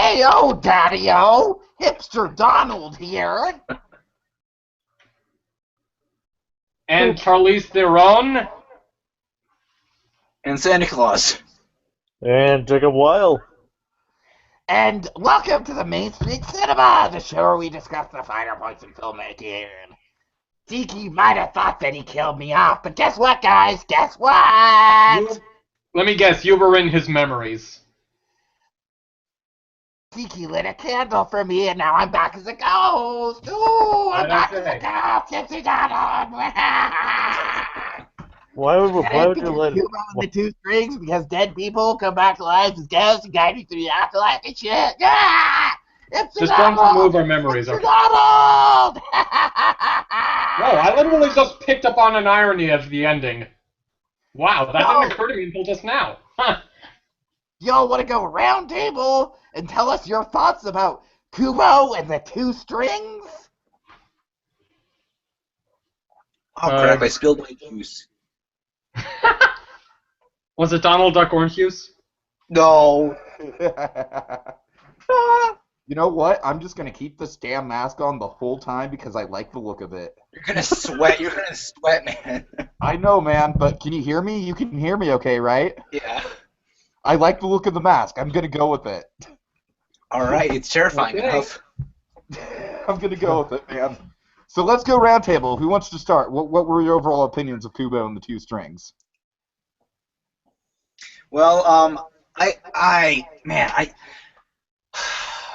Hey-o, Daddy-o! Hipster Donald here! And Charlize Theron. And Santa Claus. And Jacob Wile. And welcome to the Main Street Cinema, the show where we discuss the finer points in filmmaking. Tiki might have thought that he killed me off, but guess what, guys? Guess what? Let me guess, you were in his memories. Tiki lit a candle for me, and now I'm back as a ghost. Ooh, I'm back as a ghost. Tipsy Donald. Why would you let Kubo and the two strings? Because dead people come back to life as ghosts and guide you through the afterlife and shit. Yeah! Just don't remove our memories. It's Donald! Whoa, I literally just picked up on an irony of the ending. Wow, that didn't occur to me until just now. Huh. Y'all want to go round table and tell us your thoughts about Kubo and the two strings? Oh crap, I spilled my juice. Was it Donald Duck Orange Juice? No. You know what? I'm just going to keep this damn mask on the whole time because I like the look of it. You're gonna sweat, man. I know, man, but can you hear me? You can hear me okay, right? Yeah. I like the look of the mask. I'm going to go with it. Alright, it's terrifying enough. I'm going to go with it, man. So let's go round table. Who wants to start? What were your overall opinions of Kubo and the two strings? Well,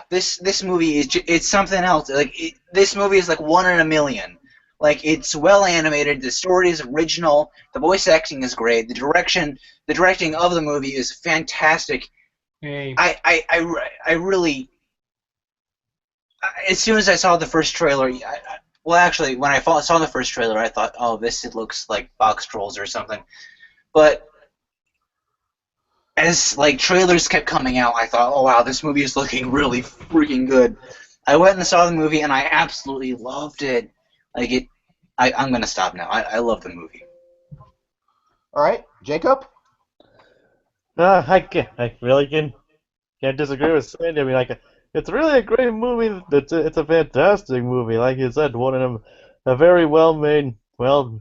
this movie is it's something else. Like this movie is like one in a million. Like it's well animated, the story is original, the voice acting is great, the directing of the movie is fantastic. Hey. I really, as soon as I saw the first trailer, well, actually, when I saw the first trailer, I thought, oh, it looks like Box Trolls or something. But as like trailers kept coming out, I thought, oh wow, this movie is looking really freaking good. I went and saw the movie, and I absolutely loved it. Like I'm gonna stop now. I love the movie. All right, Jacob? I really can't disagree with Sandy. I mean, like, it's really a great movie. It's a fantastic movie. Like you said, one of them, a very well made, well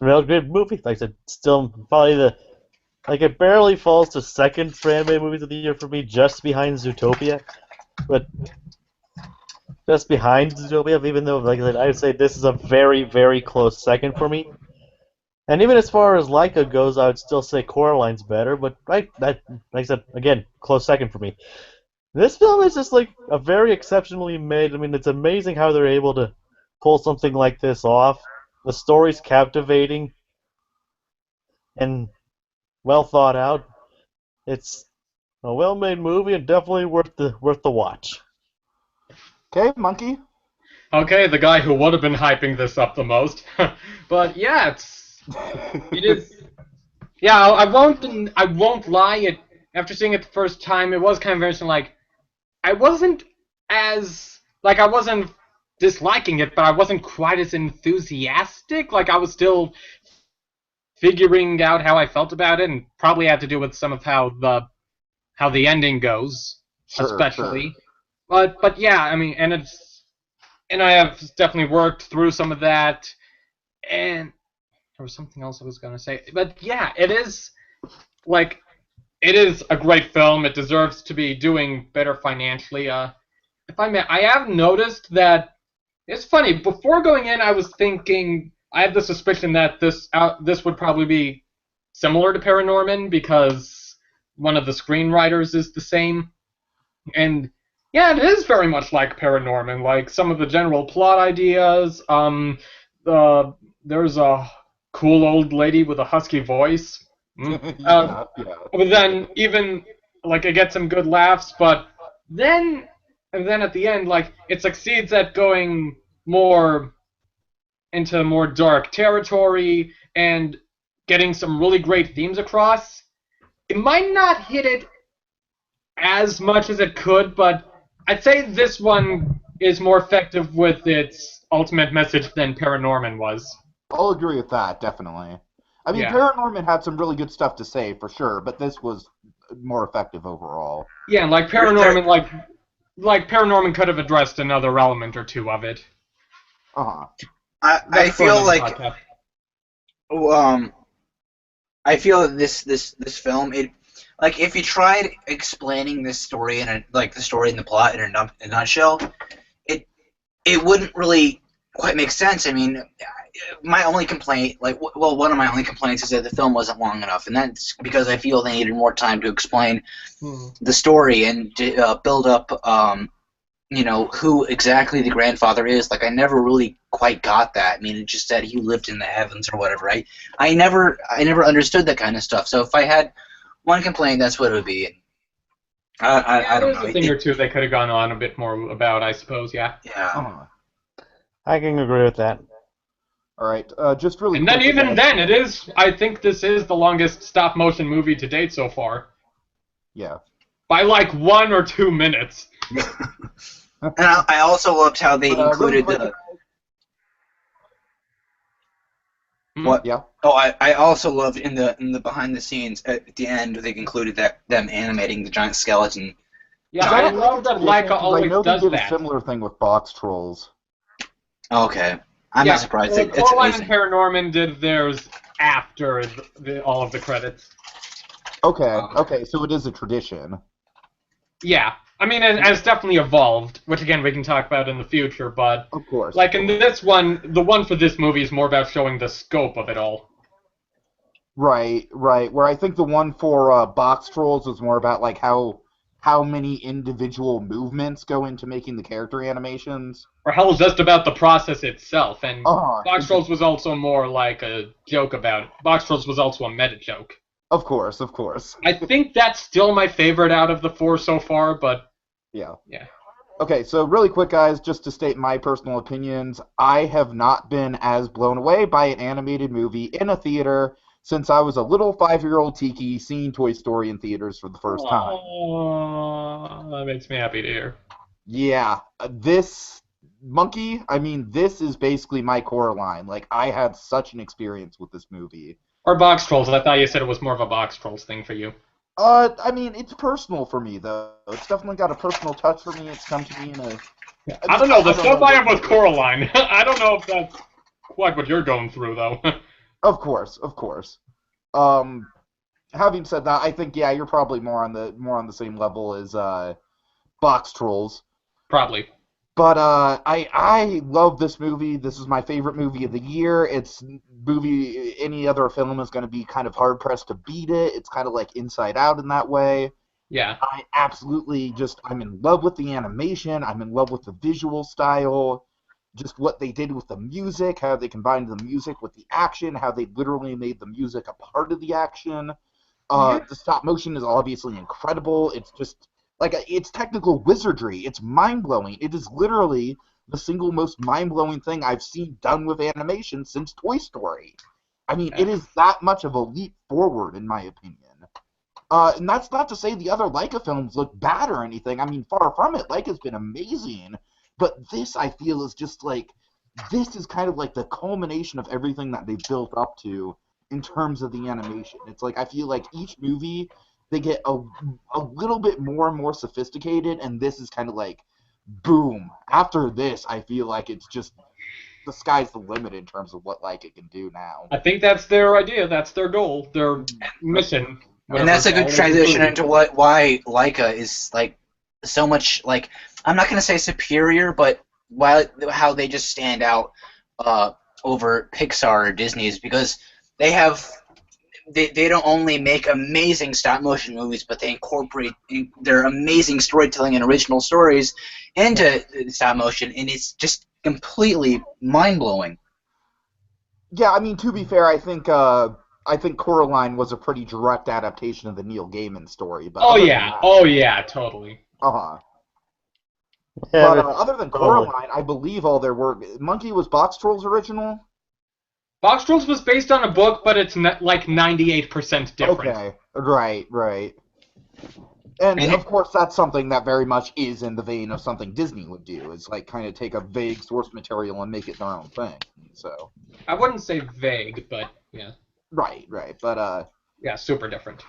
good movie. Like I said, still probably it barely falls to second for anime movies of the year for me, just behind Zootopia. But just behind Zootopia, even though, like I said, I would say this is a very, very close second for me. And even as far as Laika goes, I would still say Coraline's better, but like I said, again, close second for me. This film is just like a very exceptionally made. I mean, it's amazing how they're able to pull something like this off. The story's captivating and well thought out. It's a well-made movie and definitely worth the watch. Okay, Monkey? Okay, the guy who would have been hyping this up the most. But yeah, it is. Yeah, I won't lie. After seeing it the first time, it was kind of interesting. Like, I wasn't disliking it, but I wasn't quite as enthusiastic. Like, I was still figuring out how I felt about it, and probably had to do with some of how the ending goes, especially. Sure. But yeah, I mean, and I have definitely worked through some of that, and there was something else I was gonna say. But yeah, it is a great film. It deserves to be doing better financially. If I may, I have noticed that it's funny. Before going in, I was thinking I had the suspicion that this would probably be similar to Paranorman because one of the screenwriters is the same, and yeah, it is very much like Paranorman. Like some of the general plot ideas. There's a cool old lady with a husky voice. Yeah. But then even like it gets some good laughs, but then at the end, like it succeeds at going more into more dark territory and getting some really great themes across. It might not hit it as much as it could, but I'd say this one is more effective with its ultimate message than Paranorman was. I'll agree with that, definitely. I mean, Yeah. Paranorman had some really good stuff to say, for sure, but this was more effective overall. Yeah, and like Paranorman, like Paranorman could have addressed another element or two of it. Uh-huh. I That's for feel another like podcast. I feel that this film, it, like, if you tried explaining this story the story and the plot in a nutshell, it wouldn't really quite make sense. I mean, my only complaint, one of my only complaints is that the film wasn't long enough, and that's because I feel they needed more time to explain the story and to build up, who exactly the grandfather is. Like, I never really quite got that. I mean, it just said he lived in the heavens or whatever. I never understood that kind of stuff. So if I had one complaint, that's what it would be. I don't know. There's a thing or two they could have gone on a bit more about, I suppose. Yeah. Yeah. Uh-huh. I can agree with that. All right. Just really. And then quickly, even then, it is. I think this is the longest stop motion movie to date so far. Yeah. By like 1 or 2 minutes. And I also loved how they included really the. What? Yeah. Oh, I also loved in the behind the scenes at the end they included them animating the giant skeleton. Yeah, I love that Laika always I know does they did that. a similar thing with box trolls. Okay, I'm not surprised. It's Coraline amazing. and Paranorman did theirs after all of the credits. Okay, so it is a tradition. Yeah, I mean, it has definitely evolved, which again we can talk about in the future. But Of course. like in this one, the one for this movie is more about showing the scope of it all. Right. Where I think the one for box trolls was more about like how many individual movements go into making the character animations. Or hell, just about the process itself. And Uh-huh. Box Trolls was also more like a joke about it. Box Trolls was also a meta joke. Of course. I think that's still my favorite out of the 4 so far, but Yeah. yeah. Okay, so really quick, guys, just to state my personal opinions, I have not been as blown away by an animated movie in a theater since I was a little 5-year-old Tiki seeing Toy Story in theaters for the first time. Oh, that makes me happy to hear. Yeah, this Monkey, I mean, this is basically my Coraline. Like, I had such an experience with this movie. Or Box Trolls. I thought you said it was more of a Box Trolls thing for you. I mean, it's personal for me, though. It's definitely got a personal touch for me. It's come to me in a... I don't know. The stuff I have with Coraline, I don't know if that's quite what you're going through, though. Of course. Having said that, I think you're probably more on the same level as Box Trolls. Probably. But I love this movie. This is my favorite movie of the year. It's movie any other film is going to be kind of hard pressed to beat it. It's kind of like Inside Out in that way. Yeah. I absolutely I'm in love with the animation. I'm in love with the visual style. Just what they did with the music, how they combined the music with the action, how they literally made the music a part of the action. The stop motion is obviously incredible. It's just like it's technical wizardry. It's mind-blowing. It is literally the single most mind-blowing thing I've seen done with animation since Toy Story. I mean, it is that much of a leap forward, in my opinion. And that's not to say the other Laika films look bad or anything. I mean, far from it. Laika's been amazing. But this, I feel, is just like, this is kind of like the culmination of everything that they've built up to in terms of the animation. It's like, I feel like each movie, they get a little bit more and more sophisticated, and this is kind of like, boom. After this, I feel like it's just, the sky's the limit in terms of what Laika can do now. I think that's their idea. That's their goal. Their mission. And that's a good transition into why Laika is like so much like, I'm not gonna say superior, but how they just stand out over Pixar or Disney is because they don't only make amazing stop motion movies, but they incorporate their amazing storytelling and original stories into stop motion, and it's just completely mind blowing. Yeah, I mean, to be fair, I think Coraline was a pretty direct adaptation of the Neil Gaiman story. But oh yeah, totally. Uh-huh. Yeah, But other than Coraline, I believe all their work... Monkey was Box Trolls original? Box Trolls was based on a book, but it's like 98% different. Okay, right. And of course, that's something that very much is in the vein of something Disney would do, is like kind of take a vague source material and make it their own thing. So I wouldn't say vague, but yeah. Right. But Yeah, super different.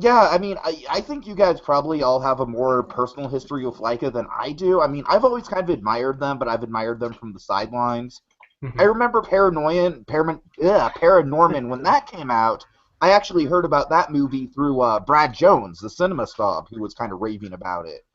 Yeah, I mean, I think you guys probably all have a more personal history with Laika than I do. I mean, I've always kind of admired them, but I've admired them from the sidelines. I remember Paranorman, when that came out, I actually heard about that movie through Brad Jones, the cinema snob, who was kind of raving about it.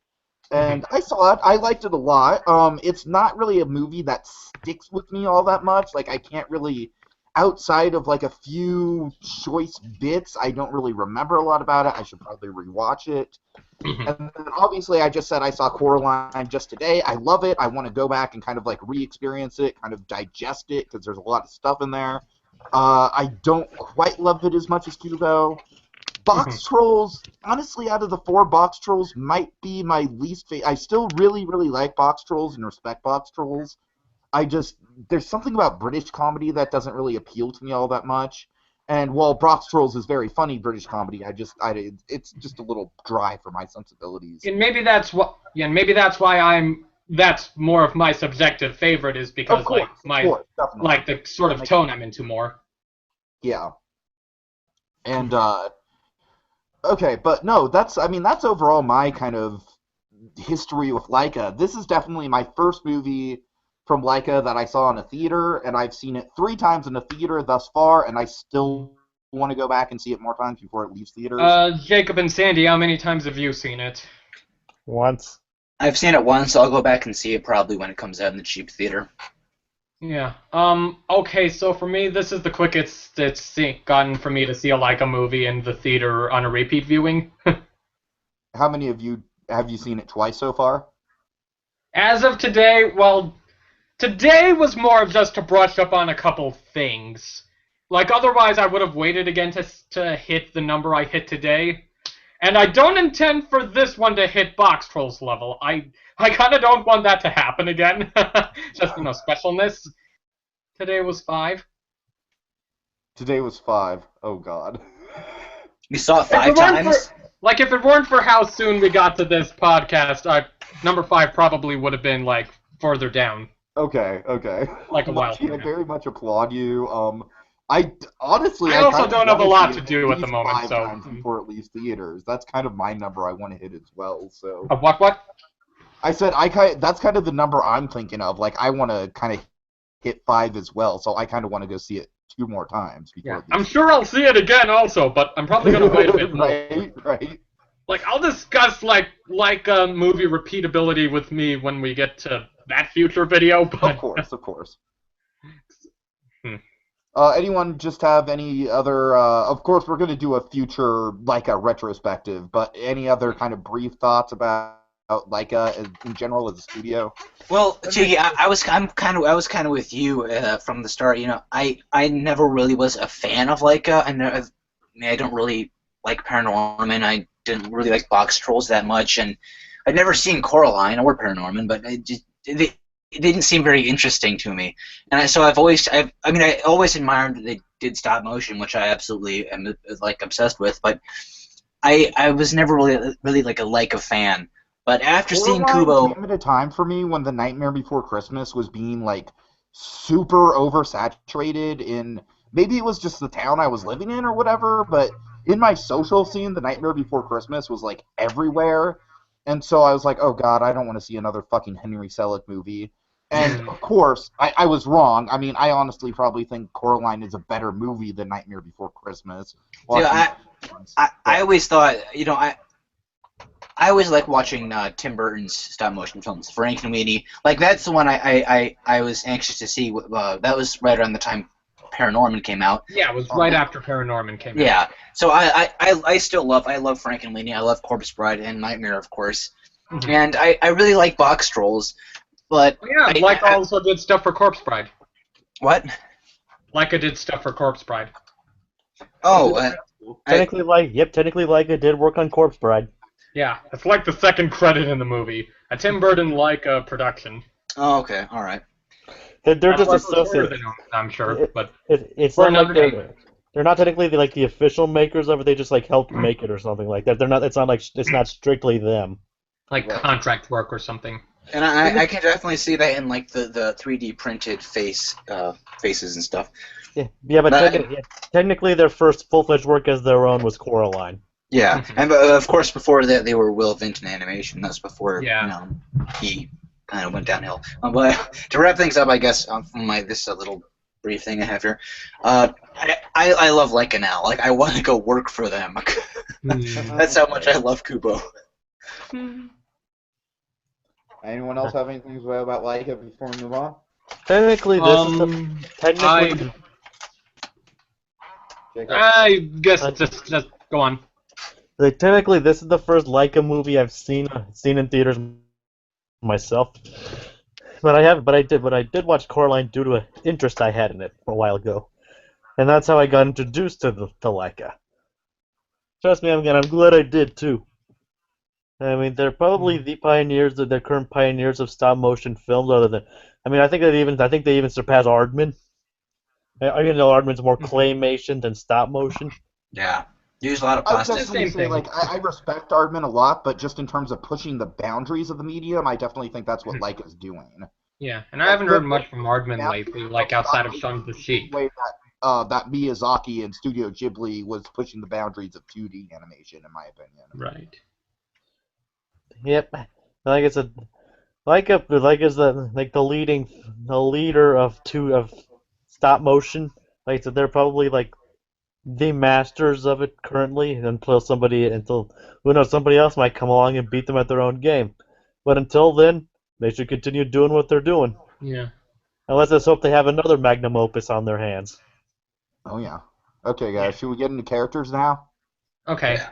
And I saw it. I liked it a lot. It's not really a movie that sticks with me all that much. Like, I can't really, outside of like a few choice bits, I don't really remember a lot about it. I should probably rewatch it. And then obviously, I just said I saw Coraline just today. I love it. I want to go back and kind of like re-experience it, kind of digest it, because there's a lot of stuff in there. I don't quite love it as much as Kubo. Box Trolls, honestly, out of the 4, Box Trolls might be my least favorite. I still really, really like Box Trolls and respect Box Trolls. There's something about British comedy that doesn't really appeal to me all that much. And while Box Trolls is very funny British comedy, it's just a little dry for my sensibilities. And maybe that's what. Yeah, and maybe that's why that's more of my subjective favorite is because Definitely. like the sort of tone I'm into more. Yeah. And okay, but no, that's overall my kind of history with Laika. This is definitely my first movie from Laika that I saw in a theater, and I've seen it 3 times in a theater thus far, and I still want to go back and see it more times before it leaves theaters. Jacob and Sandy, how many times have you seen it? Once. I've seen it once, so I'll go back and see it probably when it comes out in the cheap theater. Yeah. Okay, so for me, this is the quickest it's gotten for me to see a Laika movie in the theater on a repeat viewing. How many of you have you seen it twice so far? As of today, well, today was more of just to brush up on a couple things. Like, otherwise I would have waited again to hit the number I hit today. And I don't intend for this one to hit Box Trolls level. I kind of don't want that to happen again. Just, specialness. Today was 5. Today was 5. Oh, God. You saw it 5 times? If it weren't for how soon we got to this podcast, number 5 probably would have been, further down. Okay. Like a while. I very much applaud you. I honestly, I also don't have a lot to do at the moment, 5 so times before it leaves theaters. That's kind of my number I want to hit as well. So. What? I said that's kind of the number I'm thinking of. Like, I want to kind of hit 5 as well, so I kind of want to go see it 2 more times before. Yeah, I'm sure I'll see it again also, but I'm probably gonna wait a bit more. Right. I'll discuss movie repeatability with me when we get to that future video. But of course. Anyone just have any other? Of course, we're going to do a future Laika retrospective, but any other kind of brief thoughts about Laika in general as a studio? Well, Tiki, I was kind of with you from the start. I never really was a fan of Laika. I don't really like Paranorman. I didn't really like Box Trolls that much, and I'd never seen Coraline or Paranorman, but it didn't seem very interesting to me, and so I always admired that they did stop motion, which I absolutely am obsessed with. But I was never really like a Laika fan. But after seeing Kubo, came at a time for me when The Nightmare Before Christmas was being super oversaturated in, maybe it was just the town I was living in or whatever, but in my social scene, The Nightmare Before Christmas was everywhere. And so I was like, oh god, I don't want to see another fucking Henry Selick movie. And of course, I was wrong. I mean, I honestly probably think Coraline is a better movie than Nightmare Before Christmas. I always thought, I always like watching Tim Burton's stop motion films. Frankenweenie, that's the one I was anxious to see. That was right around the time Paranorman came out. Yeah, it was right after Paranorman came out. Yeah, so I still love Frankenweenie. I love Corpse Bride and Nightmare, of course, and I really like Box Trolls, but Laika also did stuff for Corpse Bride. What? Laika did stuff for Corpse Bride. Oh, technically Laika did work on Corpse Bride. Yeah, it's the second credit in the movie. A Tim Burton Laika production. Oh, okay, all right. They're just associated. I'm sure, but it's not they're not technically the official makers of it. They just helped make it or something like that. They're not. It's not strictly them. Contract work or something. And I can definitely see that in like the 3D printed faces and stuff. Yeah, but But technically their first full-fledged work as their own was Coraline. yeah, and of course before that they were Will Vinton Animation. That's before he kind of went downhill. But to wrap things up, I guess from this little brief thing I have here, I love Laika now. Like I want to go work for them. That's how much I love Kubo. Anyone else have anything to say about Laika before we move on? Technically, this is I guess just go on. technically this is the first Laika movie I've seen in theaters myself. But I did watch Coraline due to an interest I had in it a while ago, and that's how I got introduced to Laika. Trust me, I'm glad I did too. I mean, they're probably the current pioneers of stop motion films. I think they even surpass Aardman. Even though Aardman's more claymation than stop motion. Yeah, use a lot of I would plastic. definitely say, like, I respect Aardman a lot, but just in terms of pushing the boundaries of the medium, I definitely think that's what Laika's doing. Yeah, and I haven't heard much from Aardman lately, like outside of Shaun of the Sheep. The way that Miyazaki and Studio Ghibli was pushing the boundaries of 2D animation, in my opinion. Right. Yep, like I said, Laika is the leader of stop motion. Like I said, they're probably like the masters of it currently until somebody else might come along and beat them at their own game. But until then, they should continue doing what they're doing. Yeah. And let's just hope they have another magnum opus on their hands. Oh yeah. Okay, guys, should we get into characters now? Okay. Yeah.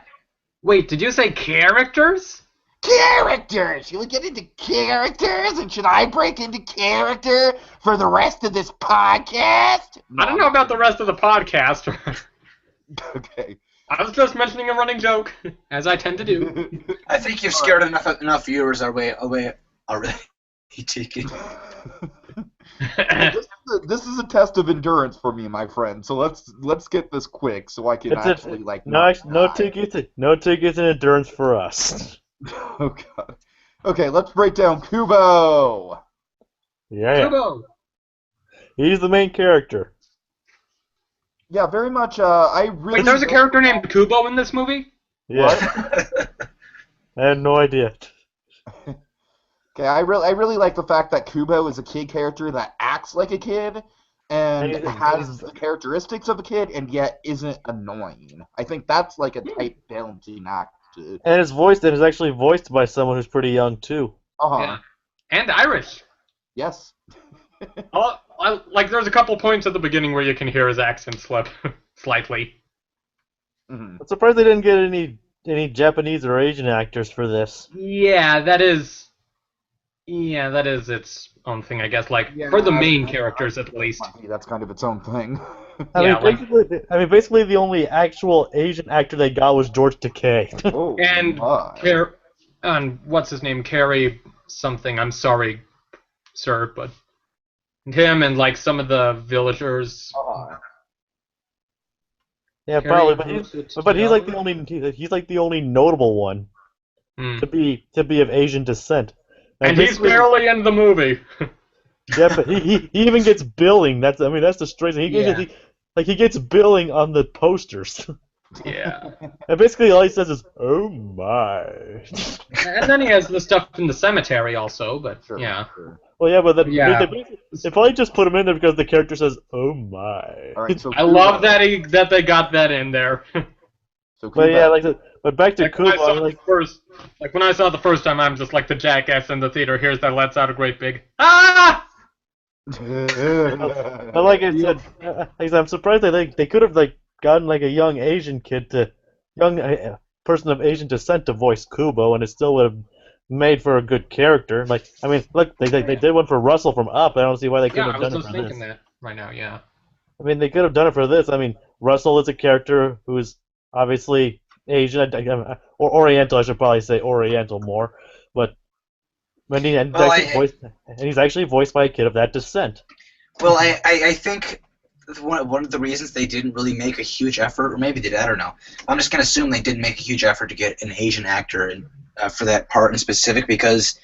Wait, did you say characters? Characters! Should we get into characters? And should I break into character for the rest of this podcast? I don't know about the rest of the podcast. Okay. I was just mentioning a running joke, as I tend to do. I think you've scared enough viewers away already. Tiki. This is a test of endurance for me, my friend. So let's get this quick, so I can actually no tickets and endurance for us. Oh god. Okay, let's break down Kubo. Yeah. Kubo. He's the main character. Yeah, very much. Wait, there's a character named Kubo in this movie? Yeah. I had no idea. Okay, I really like the fact that Kubo is a kid character that acts like a kid and has the characteristics of a kid and yet isn't annoying. I think that's like a tight balancing act. And is actually voiced by someone who's pretty young too. Yeah. And Irish. Yes. Like there's a couple points at the beginning where you can hear his accent slip slightly. Mm-hmm. I'm surprised they didn't get any Japanese or Asian actors for this. Yeah, that is its own thing, I guess. Like for the main characters, at least. That's kind of its own thing. Basically, the only actual Asian actor they got was George Takei. Oh, and what's his name? Carrie something. I'm sorry, sir, but him and like some of the villagers. Yeah, probably, but he's like the only notable one to be of Asian descent. And he's barely in the movie. Yeah, but he even gets billing. That's the strange thing. He gets billing on the posters. Yeah. And basically all he says is, "Oh my." And then he has the stuff in the cemetery also, but Sure, yeah. Sure. Well, yeah, but they probably just put him in there because the character says, "Oh my." All right, so I love that they got that in there. So But yeah, but back to Like Kubo. when I saw it the first time, I'm just like the jackass in the theater. Here's that lets out a great big ah! But like I said, I'm surprised they could have gotten like a young Asian person of Asian descent to voice Kubo, and it still would have made for a good character. Like look, they did one for Russell from Up. I don't see why they couldn't have done it for this. I was just thinking that right now. Yeah. I mean, they could have done it for this. I mean, Russell is a character who's obviously Asian, or Oriental. I should probably say Oriental more, but he's actually voiced by a kid of that descent. Well, I think one of the reasons they didn't really make a huge effort, or maybe they did, I don't know. I'm just gonna assume they didn't make a huge effort to get an Asian actor for that part in specific, because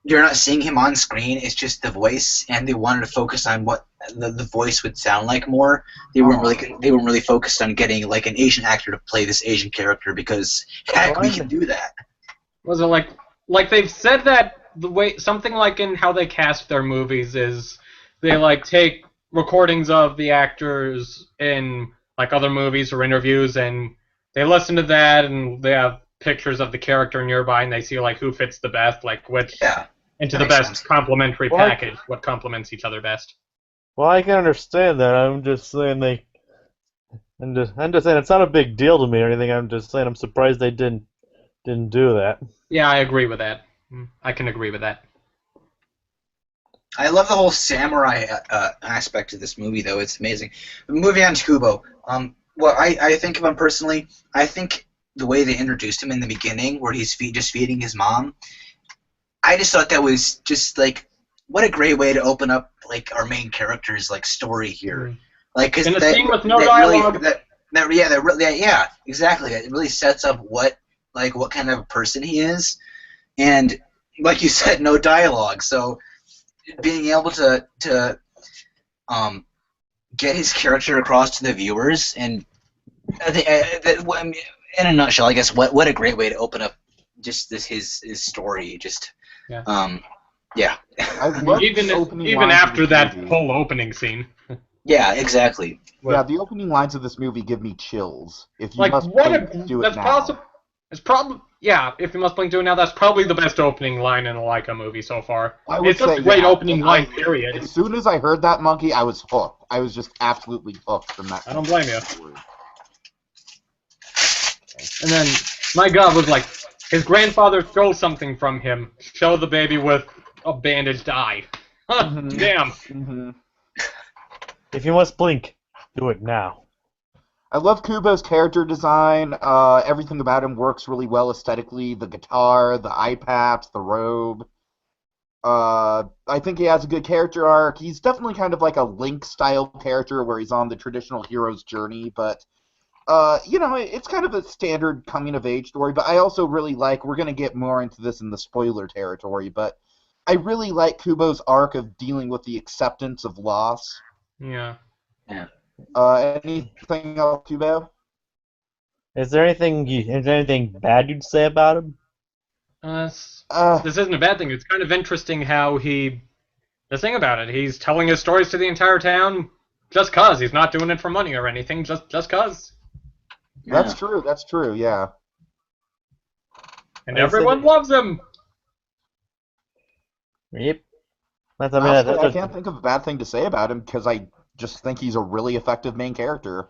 you're not seeing him on screen. It's just the voice, and they wanted to focus on what the voice would sound like more. They weren't really focused on getting like an Asian actor to play this Asian character because heck, we can do that. Was it like they've said that the way something like in how they cast their movies is they like take recordings of the actors in like other movies or interviews and they listen to that and they have pictures of the character nearby and they see like who fits the best, like which into the best complementary package, what complements each other best. Well, I can understand that. I'm just saying I'm just saying it's not a big deal to me or anything. I'm just saying I'm surprised they didn't do that. Yeah, I agree with that. I can agree with that. I love the whole samurai aspect of this movie, though. It's amazing. Moving on to Kubo. What I think of him personally, I think the way they introduced him in the beginning, where he's just feeding his mom, I just thought that was just like, what a great way to open up like our main character's like story here. Like, cause in a scene with no dialogue. Yeah, exactly. It really sets up what kind of a person he is, and like you said, no dialogue. So being able to get his character across to the viewers, and I think in a nutshell, I guess what a great way to open up just his story. Just yeah. Even after that whole opening scene. Yeah, exactly. Yeah, the opening lines of this movie give me chills. If you like must what blink, do it that's now. possible. It's probably if you must blink, do it now. That's probably the best opening line in a Laika movie so far. It's just a great opening line. Period. As soon as I heard that monkey, I was hooked. I was just absolutely hooked from that. I don't blame you. And then my God was like, his grandfather stole something from him. Show the baby with a bandaged eye. Damn. Mm-hmm. If you must blink, do it now. I love Kubo's character design. Everything about him works really well aesthetically. The guitar, the eye patch, the robe. I think he has a good character arc. He's definitely kind of like a Link-style character where he's on the traditional hero's journey, but it's kind of a standard coming-of-age story, but I also really like, we're going to get more into this in the spoiler territory, but I really like Kubo's arc of dealing with the acceptance of loss. Yeah. Anything else, Kubo? Is there anything bad you'd say about him? This isn't a bad thing. It's kind of interesting how the thing about it, he's telling his stories to the entire town just 'cause. He's not doing it for money or anything, just 'cause. That's true, yeah. And everyone loves him! Yep. I can't think of a bad thing to say about him because I just think he's a really effective main character.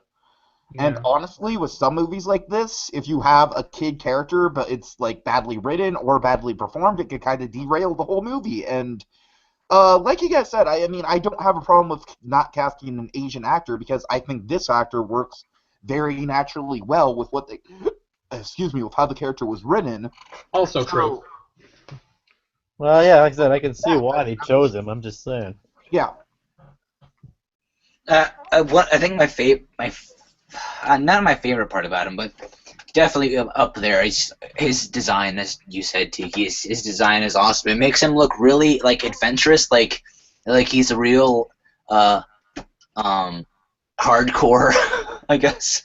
Yeah. And honestly, with some movies like this, if you have a kid character but it's like badly written or badly performed, it could kind of derail the whole movie. And like you guys said, I mean, I don't have a problem with not casting an Asian actor because I think this actor works very naturally well with with how the character was written. Also true. Well, yeah, like I said, I can see why they chose him. I'm just saying. Yeah. I think not my favorite part about him, but definitely up there. His design, as you said, Tiki. His design is awesome. It makes him look really like adventurous, like he's a real hardcore, I guess.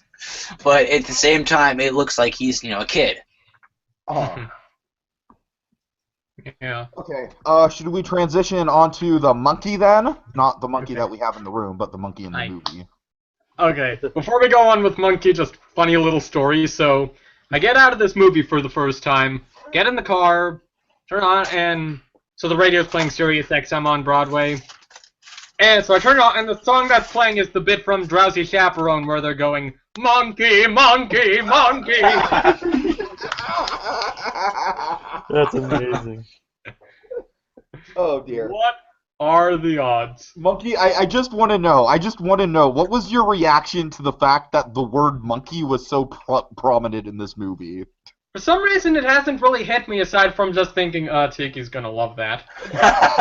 But at the same time, it looks like he's a kid. Oh. Yeah. Okay. Should we transition onto the monkey then? Not the monkey that we have in the room, but the monkey in the movie. Okay. Before we go on with Monkey, just funny little story. So I get out of this movie for the first time, get in the car, turn on, and so the radio's playing Sirius XM on Broadway. And so I turn it on, and the song that's playing is the bit from Drowsy Chaperone where they're going, Monkey, Monkey, Monkey! That's amazing. Oh, dear. What are the odds? Monkey, I just want to know, what was your reaction to the fact that the word monkey was so prominent in this movie? For some reason, it hasn't really hit me aside from just thinking, Tiki's gonna love that.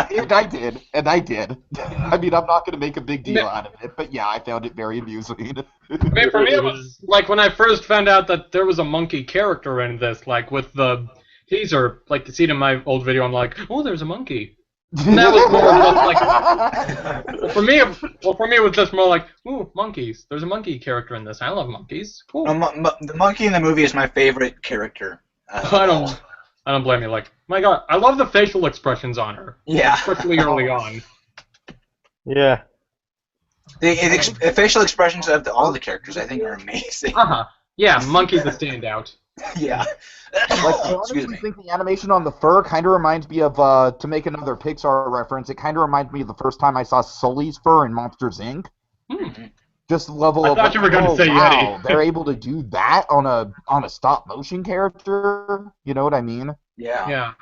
And I did. I mean, I'm not gonna make a big deal out of it, but yeah, I found it very amusing. I mean, for me, it was like when I first found out that there was a monkey character in this, like with teaser, like the scene in my old video, I'm like, oh, there's a monkey. And that was more just like, for me, it was just more like, ooh, monkeys. There's a monkey character in this. I love monkeys. Cool. The monkey in the movie is my favorite character. I don't blame you. Like, my God, I love the facial expressions on her. Yeah. Especially early on. Yeah. The facial expressions of all the characters, I think, are amazing. Yeah, monkey's a standout. Yeah. Like, I honestly think the animation on the fur kind of reminds me of, to make another Pixar reference, it kind of reminds me of the first time I saw Sully's fur in Monsters, Inc. Just the level of, I thought you were going to say wow, Yeti. they're able to do that on a stop-motion character? You know what I mean? Yeah. Yeah.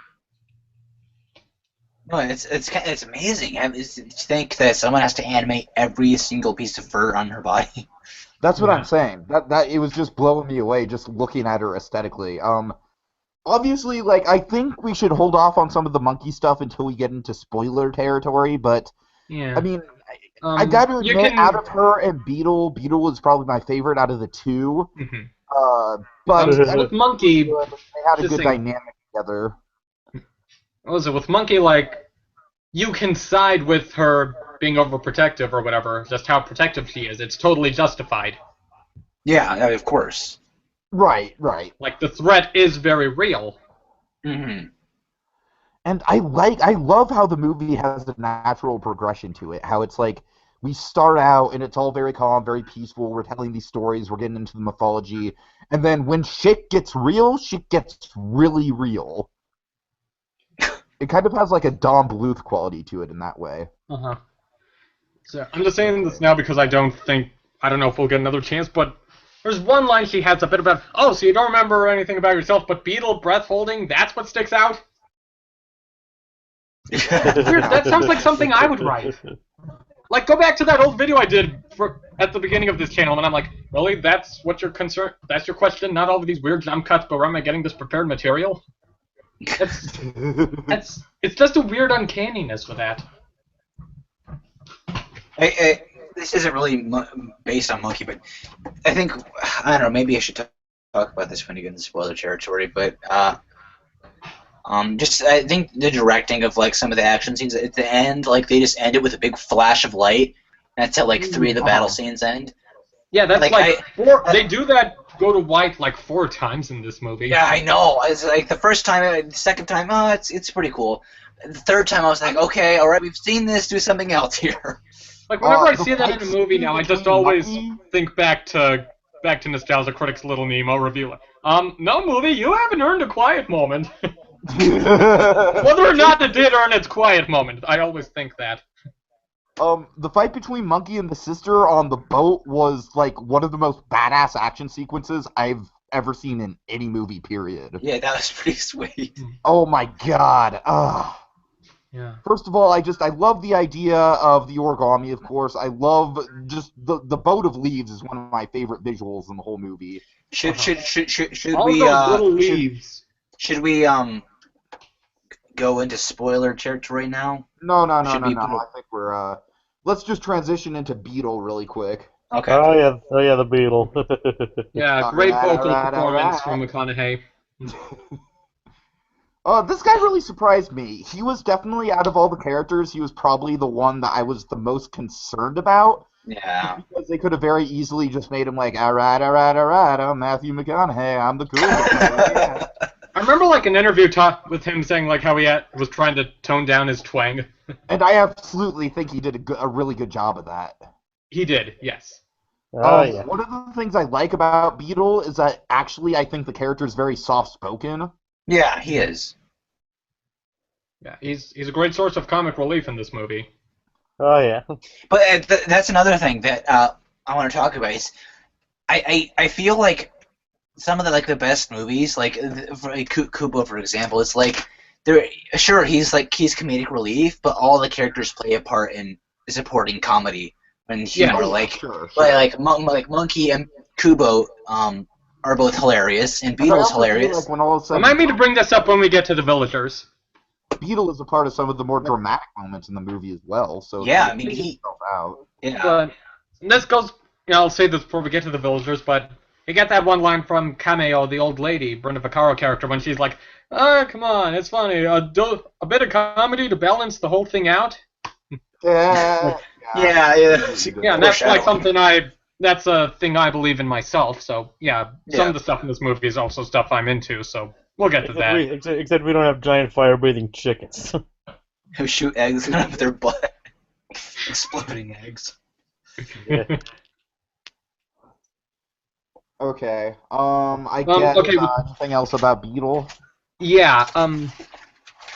No, it's amazing. To think that someone has to animate every single piece of fur on her body. That's what I'm saying. That it was just blowing me away just looking at her aesthetically. Obviously, like, I think we should hold off on some of the monkey stuff until we get into spoiler territory, but Yeah. I mean, I gotta admit, out of her and Beetle is probably my favorite out of the two. But with Monkey, they had a just good saying- dynamic together. what was it? With Monkey, like, you can side with her being overprotective or whatever, just how protective she is. It's totally justified. Yeah, of course. Right. Like, the threat is very real. Mm-hmm. And I love how the movie has a natural progression to it. How it's like, we start out and it's all very calm, very peaceful. We're telling these stories, we're getting into the mythology. And then when shit gets real, shit gets really real. It kind of has like a Don Bluth quality to it in that way. So I'm just saying this now because I don't know if we'll get another chance, but there's one line she has a bit about, oh, so you don't remember anything about yourself, but Beetle breath holding, that's what sticks out? Weird, that sounds like something I would write. Like, go back to that old video I did at the beginning of this channel, and I'm like, really? That's what your concern? That's your question? Not all of these weird jump cuts, but where am I getting this prepared material? It's just a weird uncanniness with that. This isn't really based on Monkey, but I think, I don't know, maybe I should talk about this when you get into spoiler territory, but just I think the directing of like some of the action scenes at the end, like they just end it with a big flash of light. That's how like 3 of the battle scenes end. Yeah, that's like four. They do that go to white like 4 times in this movie. Yeah, I know. It's like the first time, the second time, oh, it's pretty cool. The third time, I was like, okay, all right, we've seen this. Do something else here. Like whenever I see that in a movie now, I just always think back to Nostalgia Critic's little Nemo review. No movie, you haven't earned a quiet moment. Whether or not it did earn its quiet moment, I always think that. The fight between Monkey and the sister on the boat was like one of the most badass action sequences I've ever seen in any movie, period. Yeah, that was pretty sweet. Oh my god. Yeah. First of all, I love the idea of the origami, of course. I love just the boat of leaves is one of my favorite visuals in the whole movie. Should All we those little leaves. should we go into spoiler territory now? No. Should I we think we're let's just transition into Beetle really quick. Okay. Oh yeah, the Beetle. Yeah, great vocal Alright. performance from McConaughey. This guy really surprised me. He was definitely, out of all the characters, he was probably the one that I was the most concerned about. Yeah. Because they could have very easily just made him like, alright, I'm Matthew McConaughey, I'm the cool guy. I remember like an interview with him saying like how he was trying to tone down his twang. And I absolutely think he did a really good job of that. He did, yes. Oh yeah. One of the things I like about Beetle is that actually I think the character is very soft-spoken. Yeah, he is. Yeah, he's a great source of comic relief in this movie. Oh yeah. But that's another thing that I want to talk about. Is I feel like some of the best movies, like Kubo, for example, it's like he's comedic relief, but all the characters play a part in supporting comedy and humor. Sure. Like Monkey and Kubo are both hilarious, and Beetle's hilarious. Like when all of a sudden, Remind me to bring this up when we get to the villagers. Beetle is a part of some of the more dramatic moments in the movie as well. So yeah, I mean out. Yeah. But this goes, I'll say this before we get to the villagers, but You get that one line from Cameo, the old lady, Brenda Vaccaro character, when she's like, "Oh, come on, it's funny. A bit of comedy to balance the whole thing out." Yeah. Yeah. Yeah, and that's like something that's a thing I believe in myself. So yeah, some of the stuff in this movie is also stuff I'm into. So we'll get to that. Except we don't have giant fire-breathing chickens. Who shoot eggs out of their butt. Exploding eggs. Yeah. Okay. I guess okay, anything else about Beetle? Yeah.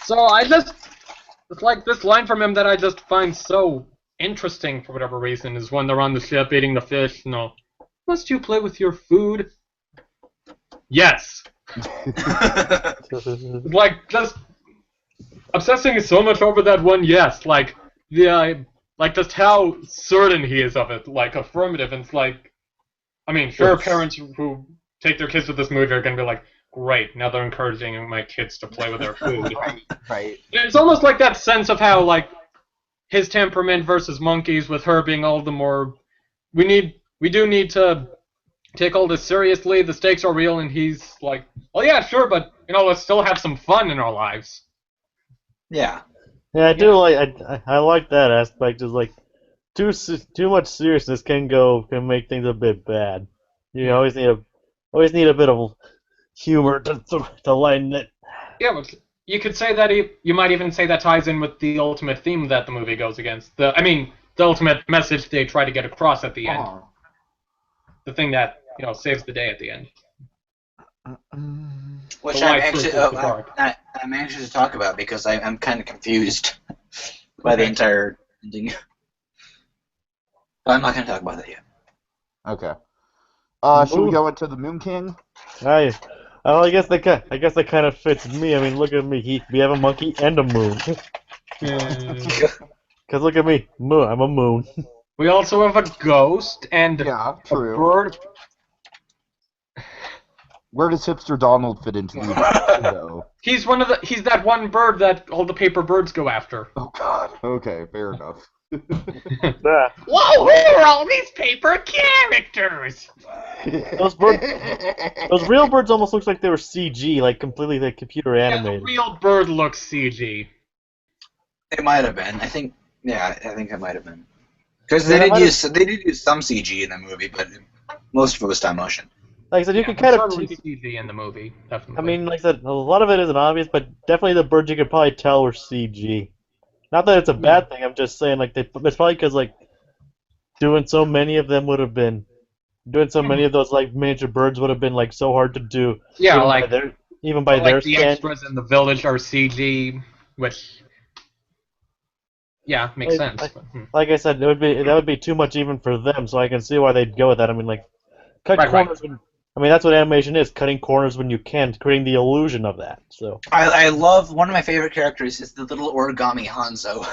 So it's like this line from him that I just find so interesting for whatever reason is when they're on the ship eating the fish. Must you play with your food? Yes. Like just obsessing so much over that one yes. Like like just how certain he is of it. Like affirmative, and it's like. I mean, sure, parents who take their kids to this movie are going to be like, great, now they're encouraging my kids to play with their food. Right. It's almost like that sense of how, like, his temperament versus Monkey's, with her being all the more, we do need to take all this seriously, the stakes are real, and he's like, well, yeah, sure, but, let's still have some fun in our lives. Yeah. Yeah, I do like I like that aspect. Is like too much seriousness can make things a bit bad. You always need a bit of humor to lighten it. Yeah, but you could say that you might even say that ties in with the ultimate theme that the movie goes against. The ultimate message they try to get across at the end. The thing that saves the day at the end. Which I'm anxious to talk about because I'm kind of confused by the entire ending. But I'm not going to talk about that yet. Okay. Should we go into the Moon King? I guess that kind of fits me. I mean, look at me. We have a monkey and a moon. Because look at me. I'm a moon. We also have a ghost and a bird. Where does Hipster Donald fit into the though? He's that one bird that all the paper birds go after. Oh God. Okay, fair enough. Whoa, who are all these paper characters? Those real birds almost look like they were CG, like completely like computer animated. The real bird looks CG. It might have been. I think it might have been. Because they did use some CG in the movie, but most of it was stop motion. Like I said, you can kind of CG in the movie. Definitely. I mean, like I said, a lot of it isn't obvious, but definitely the birds you could probably tell were CG. Not that it's a bad thing. I'm just saying, like it's probably because like doing so many of those like miniature birds would have been like so hard to do. Yeah, even by their the standards. Extras in the village are CG, which makes sense. Like I said, that would be too much even for them. So I can see why they'd go with that. I mean, like corners. Right. I mean, that's what animation is, cutting corners when you can, creating the illusion of that. So I love, one of my favorite characters is the little origami Hanzo.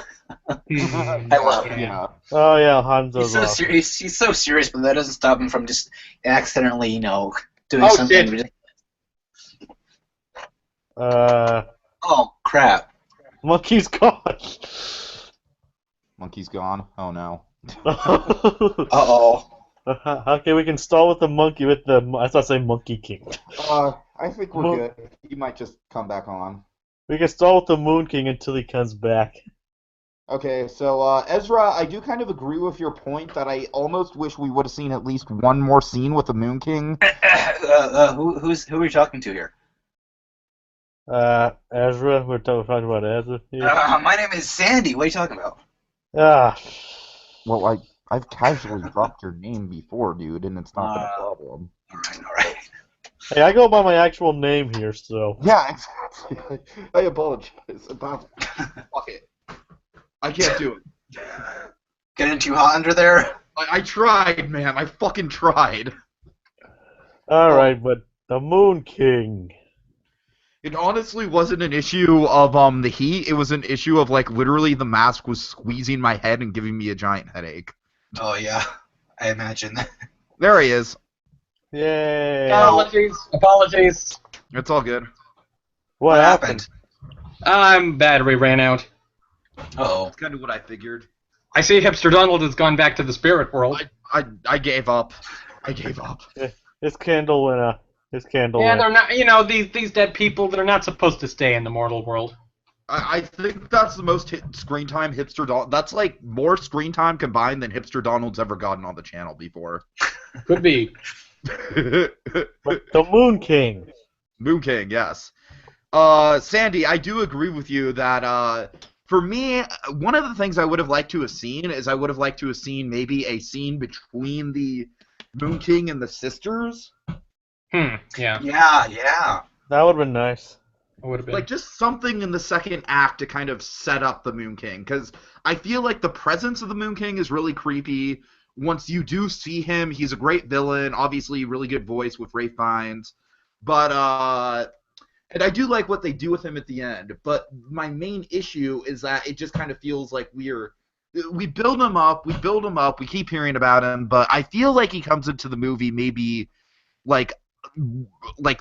I love him. Yeah. Oh yeah, Hanzo's so awesome. He's so serious, but that doesn't stop him from just accidentally, doing something ridiculous. Oh, crap. Monkey's gone. Monkey's gone? Oh no. Uh-oh. Okay, we can stall with the monkey I was about to say Monkey King. I think we're good. He might just come back on. We can stall with the Moon King until he comes back. Okay, so Ezra, I do kind of agree with your point that I almost wish we would have seen at least one more scene with the Moon King. Who are you talking to here? Ezra. We're talking about Ezra here. My name is Sandy. What are you talking about? Well, I've casually dropped your name before, dude, and it's not been a problem. All right. Hey, I go by my actual name here, so. Yeah, exactly. I apologize about fuck it. I can't do it. Getting too hot under there? I tried, man. I fucking tried. Alright, but the Moon King. It honestly wasn't an issue of the heat. It was an issue of, like, literally the mask was squeezing my head and giving me a giant headache. Oh, yeah. I imagine. There he is. Yay. Apologies. It's all good. What happened? Battery ran out. Uh-oh. That's kind of what I figured. I see Hipster Donald has gone back to the spirit world. I gave up. I gave up. His candle went. His candle Yeah, went. they're not. You know, these dead people that are not supposed to stay in the mortal world. I think that's the most screen time Hipster Donald. That's like more screen time combined than Hipster Donald's ever gotten on the channel before. Could be. But the Moon King. Moon King, yes. Sandy, I do agree with you that for me, one of the things I would have liked to have seen is I would have liked to have seen maybe a scene between the Moon King and the sisters. Yeah. Yeah. That would have been nice. It would have been. Like, just something in the second act to kind of set up the Moon King. Because I feel like the presence of the Moon King is really creepy. Once you do see him, he's a great villain. Obviously, really good voice with Ralph Fiennes. But, and I do like what they do with him at the end. But my main issue is that it just kind of feels like we build him up, we keep hearing about him, but I feel like he comes into the movie maybe like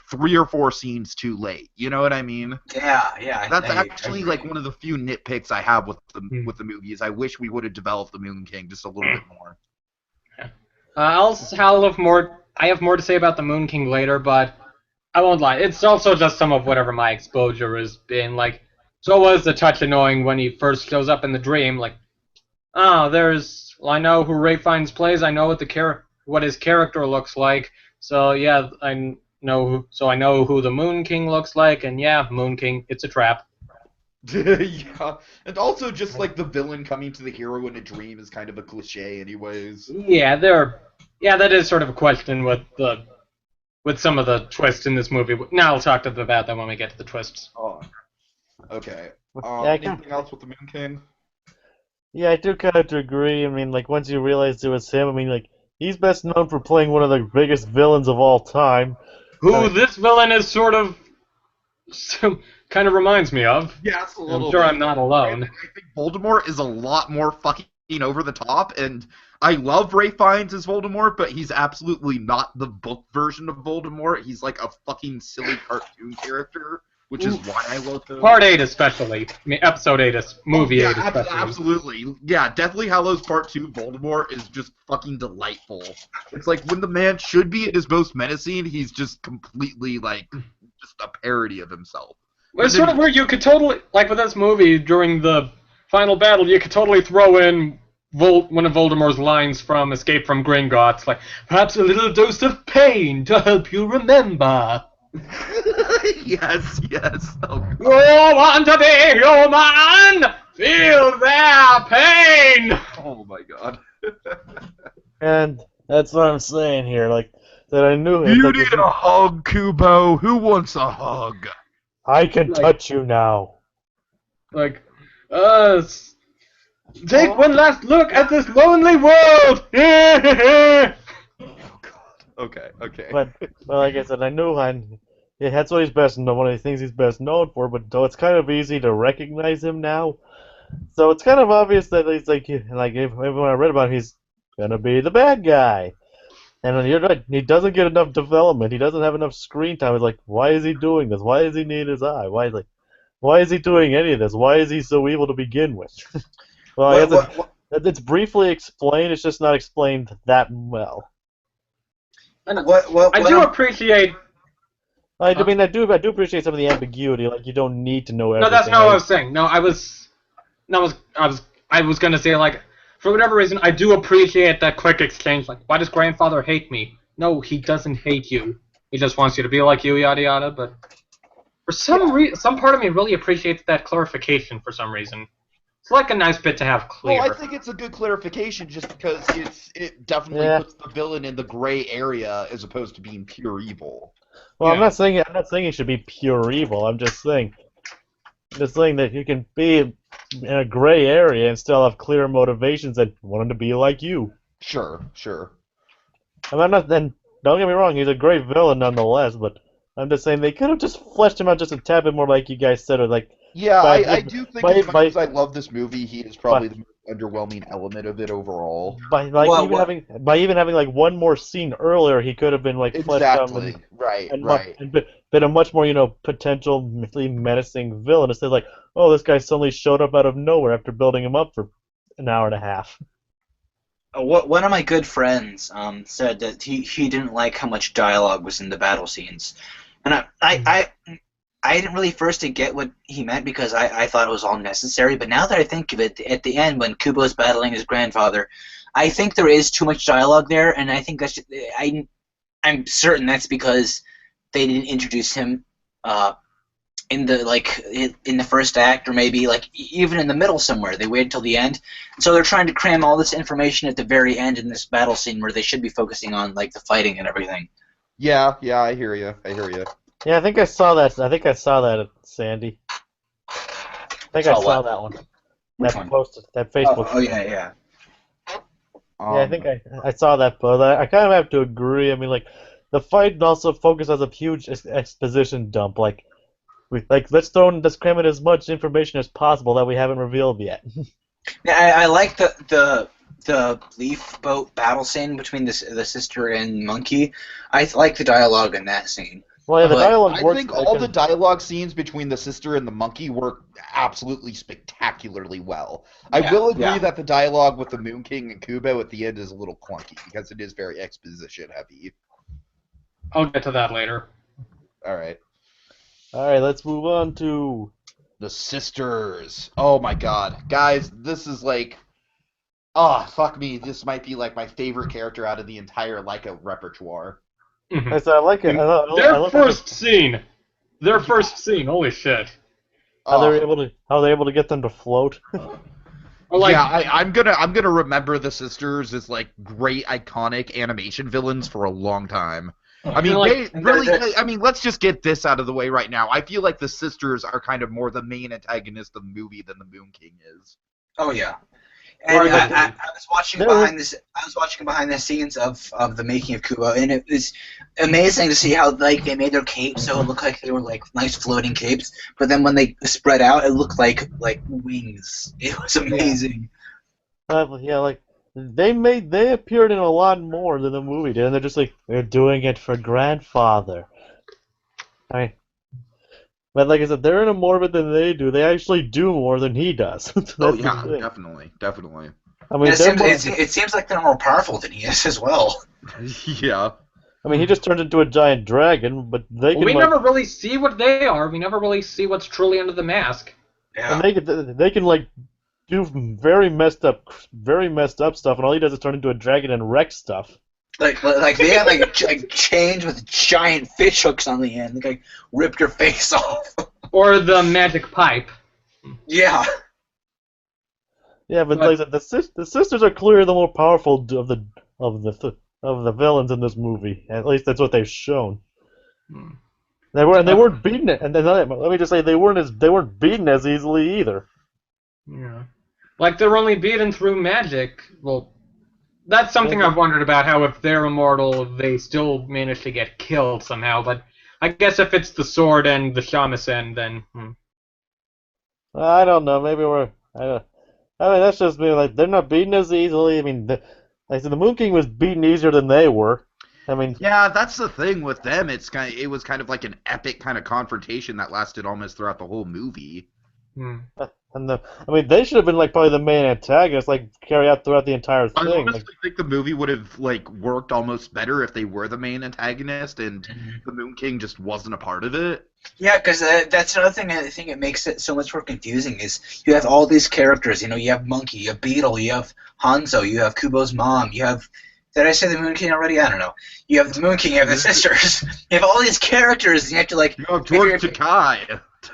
3 or 4 scenes too late. You know what I mean? Yeah. That's I actually agree. like one of the few nitpicks I have with the movies. I wish we would have developed the Moon King just a little bit more. I have more to say about the Moon King later, but I won't lie. It's also just some of whatever my exposure has been. Like, so it was a touch annoying when he first shows up in the dream. Like, oh, well, I know who Ray Fiennes plays. I know what his character looks like. So yeah, I know who the Moon King looks like. And yeah, Moon King, it's a trap. Yeah, and also just like the villain coming to the hero in a dream is kind of a cliche, anyways. Yeah, that is sort of a question with some of the twists in this movie. Now I'll talk about them when we get to the twists. Oh, okay. Yeah, Anything else with the Moon King? Yeah, I do kind of agree. I mean, like, once you realize it was him, I mean, like, he's best known for playing one of the biggest villains of all time. Who this villain is sort of kind of reminds me of. Yeah, it's a little. I'm sure I'm not alone. I think Voldemort is a lot more fucking over the top, and I love Ray Fiennes as Voldemort, but he's absolutely not the book version of Voldemort. He's like a fucking silly cartoon character, which is why I love him. Part 8 especially. I mean, episode 8 is movie 8 especially. Absolutely. Yeah, Deathly Hallows Part 2 Voldemort is just fucking delightful. It's like when the man should be at his most menacing, he's just completely like just a parody of himself. Well, it's sort of where you could totally, like with this movie, during the final battle, you could totally throw in one of Voldemort's lines from Escape from Gringotts, like, perhaps a little dose of pain to help you remember. Yes. Oh, you want to be human? Feel their pain! oh my god. And that's what I'm saying here, like, that I knew it. You Like, need a hug, Kubo. Who wants a hug? I can touch you now. Like, take one last look at this lonely world! Oh god. Okay. But like I said, I knew yeah, that's what he's best known. One of the things he's best known for. But though it's kind of easy to recognize him now, so it's kind of obvious that he's like when I read about him, he's gonna be the bad guy. And you're right, he doesn't get enough development. He doesn't have enough screen time. It's like, why is he doing this? Why does he need his eye? Why is he doing any of this? Why is he so evil to begin with? Well, it's briefly explained. It's just not explained that well. I do appreciate. I mean, I do appreciate some of the ambiguity. Like, you don't need to know everything. No, that's not what I was saying. No, I was gonna say, like, for whatever reason, I do appreciate that quick exchange. Like, why does grandfather hate me? No, he doesn't hate you. He just wants you to be like you, yada yada. But for some part of me really appreciates that clarification for some reason. It's like a nice bit to have clear. Well, I think it's a good clarification just because it definitely puts the villain in the gray area as opposed to being pure evil. Well, I'm not saying he should be pure evil. I'm just saying that you can be in a gray area and still have clear motivations that want him to be like you. Sure. And then don't get me wrong, he's a great villain nonetheless. But I'm just saying they could have just fleshed him out just a tad bit more, like you guys said, or like. Yeah, I do think as much as I love this movie, he is probably the most underwhelming element of it overall. By even having like one more scene earlier, he could have been like fleshed out and been a much more potentially menacing villain instead of like, oh, this guy suddenly showed up out of nowhere after building him up for an hour and a half. One of my good friends said that he didn't like how much dialogue was in the battle scenes, and I didn't really first to get what he meant because I thought it was all necessary. But now that I think of it, at the end when Kubo is battling his grandfather, I think there is too much dialogue there, and I think I'm certain that's because they didn't introduce him in the first act, or maybe even in the middle somewhere. They waited till the end, so they're trying to cram all this information at the very end in this battle scene where they should be focusing on the fighting and everything. Yeah, I hear you. I hear you. Yeah, I think I saw that. I think I saw that, Sandy. I think I Saw saw what? that one. Which That one? posted, that Facebook. Oh yeah. Yeah, I think I saw that, but I kind of have to agree. I mean, the fight also focuses on a huge exposition dump. Let's cram in as much information as possible that we haven't revealed yet. Yeah, I like the leaf boat battle scene between the sister and monkey. I like the dialogue in that scene. Well, yeah, the But dialogue I works. think all the dialogue scenes between the sister and the monkey work absolutely spectacularly well. I Yeah, will agree yeah. that the dialogue with the Moon King and Kubo at the end is a little clunky because it is very exposition heavy. I'll get to that later. All right. All right, let's move on to. The sisters. Oh my god. Guys, this is oh, fuck me. This might be my favorite character out of the entire Laika repertoire. Mhm. I like it. I Their love first scene. Their first scene. Holy shit. how they're Oh. able to get them to float. Or Yeah, I'm gonna remember the sisters as great iconic animation villains for a long time. I mean, let's just get this out of the way right now. I feel like the sisters are kind of more the main antagonist of the movie than the Moon King is. Oh yeah. And Or I was watching behind the scenes of the making of Kubo, and it was amazing to see how they made their capes so it looked like they were nice floating capes, but then when they spread out, it looked like wings. It was amazing. Yeah, they appeared in a lot more than the movie did, and they're just they're doing it for grandfather. I mean, but like I said, they're in a more of it than they do. They actually do more than he does. That's Oh the yeah, thing. definitely. I mean, It seems like they're more powerful than he is as well. Yeah. I mean, he just turned into a giant dragon, but they can we never really see what they are. We never really see what's truly under the mask. Yeah. and they can do very messed up stuff, and all he does is turn into a dragon and wreck stuff. Like they have a chains with giant fish hooks on the end. They rip your face off. Or the magic pipe. Yeah. Yeah, but like I said, the sisters are clearly the more powerful of the villains in this movie. At least that's what they've shown. They weren't beaten, and then let me just say they weren't beaten as easily either. Yeah. They're only beaten through magic. Well, that's something I've wondered about, how if they're immortal, they still manage to get killed somehow. But I guess if it's the sword and the shamisen, then... I don't know. Maybe I mean, that's just me. They're not beaten as easily. I mean, like I said, the Moon King was beaten easier than they were. I mean, yeah, that's the thing with them. It was kind of like an epic kind of confrontation that lasted almost throughout the whole movie. I mean, they should have been probably the main antagonist, carry out throughout the entire thing. I honestly think the movie would have worked almost better if they were the main antagonist and the Moon King just wasn't a part of it. Yeah, because that's another thing I think it makes it so much more confusing is you have all these characters. You have Monkey, you have Beetle, you have Hanzo, you have Kubo's mom, you have... Did I say the Moon King already? I don't know. You have the Moon King, you have the sisters. You have all these characters, and you have to You have George Takai.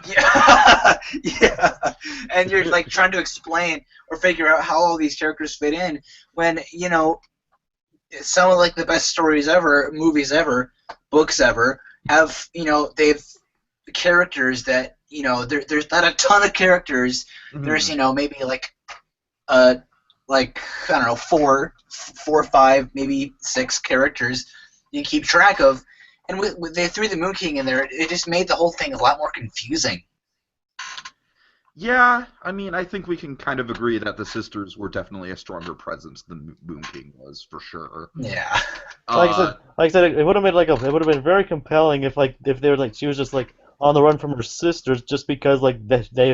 Yeah, yeah, and you're trying to explain or figure out how all these characters fit in when some of the best stories ever, movies ever, books ever have they've characters that there's not a ton of characters. There's maybe I don't know, four or five, maybe six characters you keep track of. And they threw the Moon King in there. It just made the whole thing a lot more confusing. Yeah, I mean, I think we can kind of agree that the sisters were definitely a stronger presence than Moon King was, for sure. Yeah. Like I said, it would have made it would have been very compelling if they were she was just on the run from her sisters just because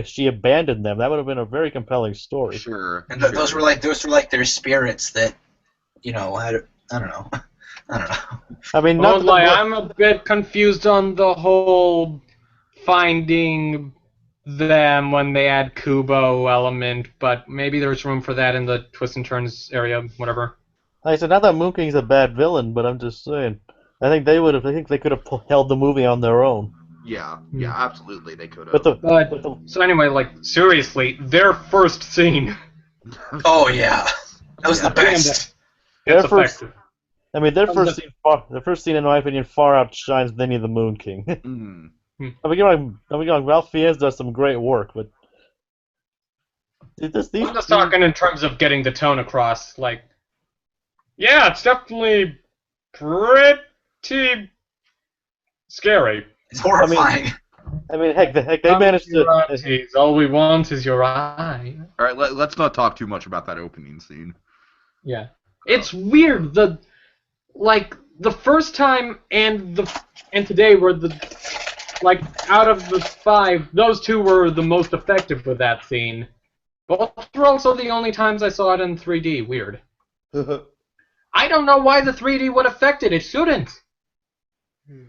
she abandoned them. That would have been a very compelling story. Sure. And those were their spirits that you know, I don't know. I don't know. I mean, Won't lie, but- I'm a bit confused on the whole finding them when they add Kubo element, but maybe there's room for that in the twists and turns area, whatever. like I said, not that Moon King's a bad villain, but I'm just saying. I think they could have held the movie on their own. Yeah, absolutely, they could But have. the So anyway, like, seriously, their first scene. Oh yeah, that was the best. Their It's first- effective. I mean, their first scene, in my opinion, far outshines any of the Moon King. Mm. I mean, Ralph Fiennes does some great work, but these I'm just talking in terms of getting the tone across. Like, yeah, it's definitely pretty scary. It's horrifying. I mean, heck, they managed to. Aunties, all we want is your eye. All right, let's not talk too much about that opening scene. Yeah, it's weird. The first time and today were out of the 5, those 2 were the most effective with that scene. Both were also the only times I saw it in 3D. Weird. I don't know why the 3D would affect it. It shouldn't.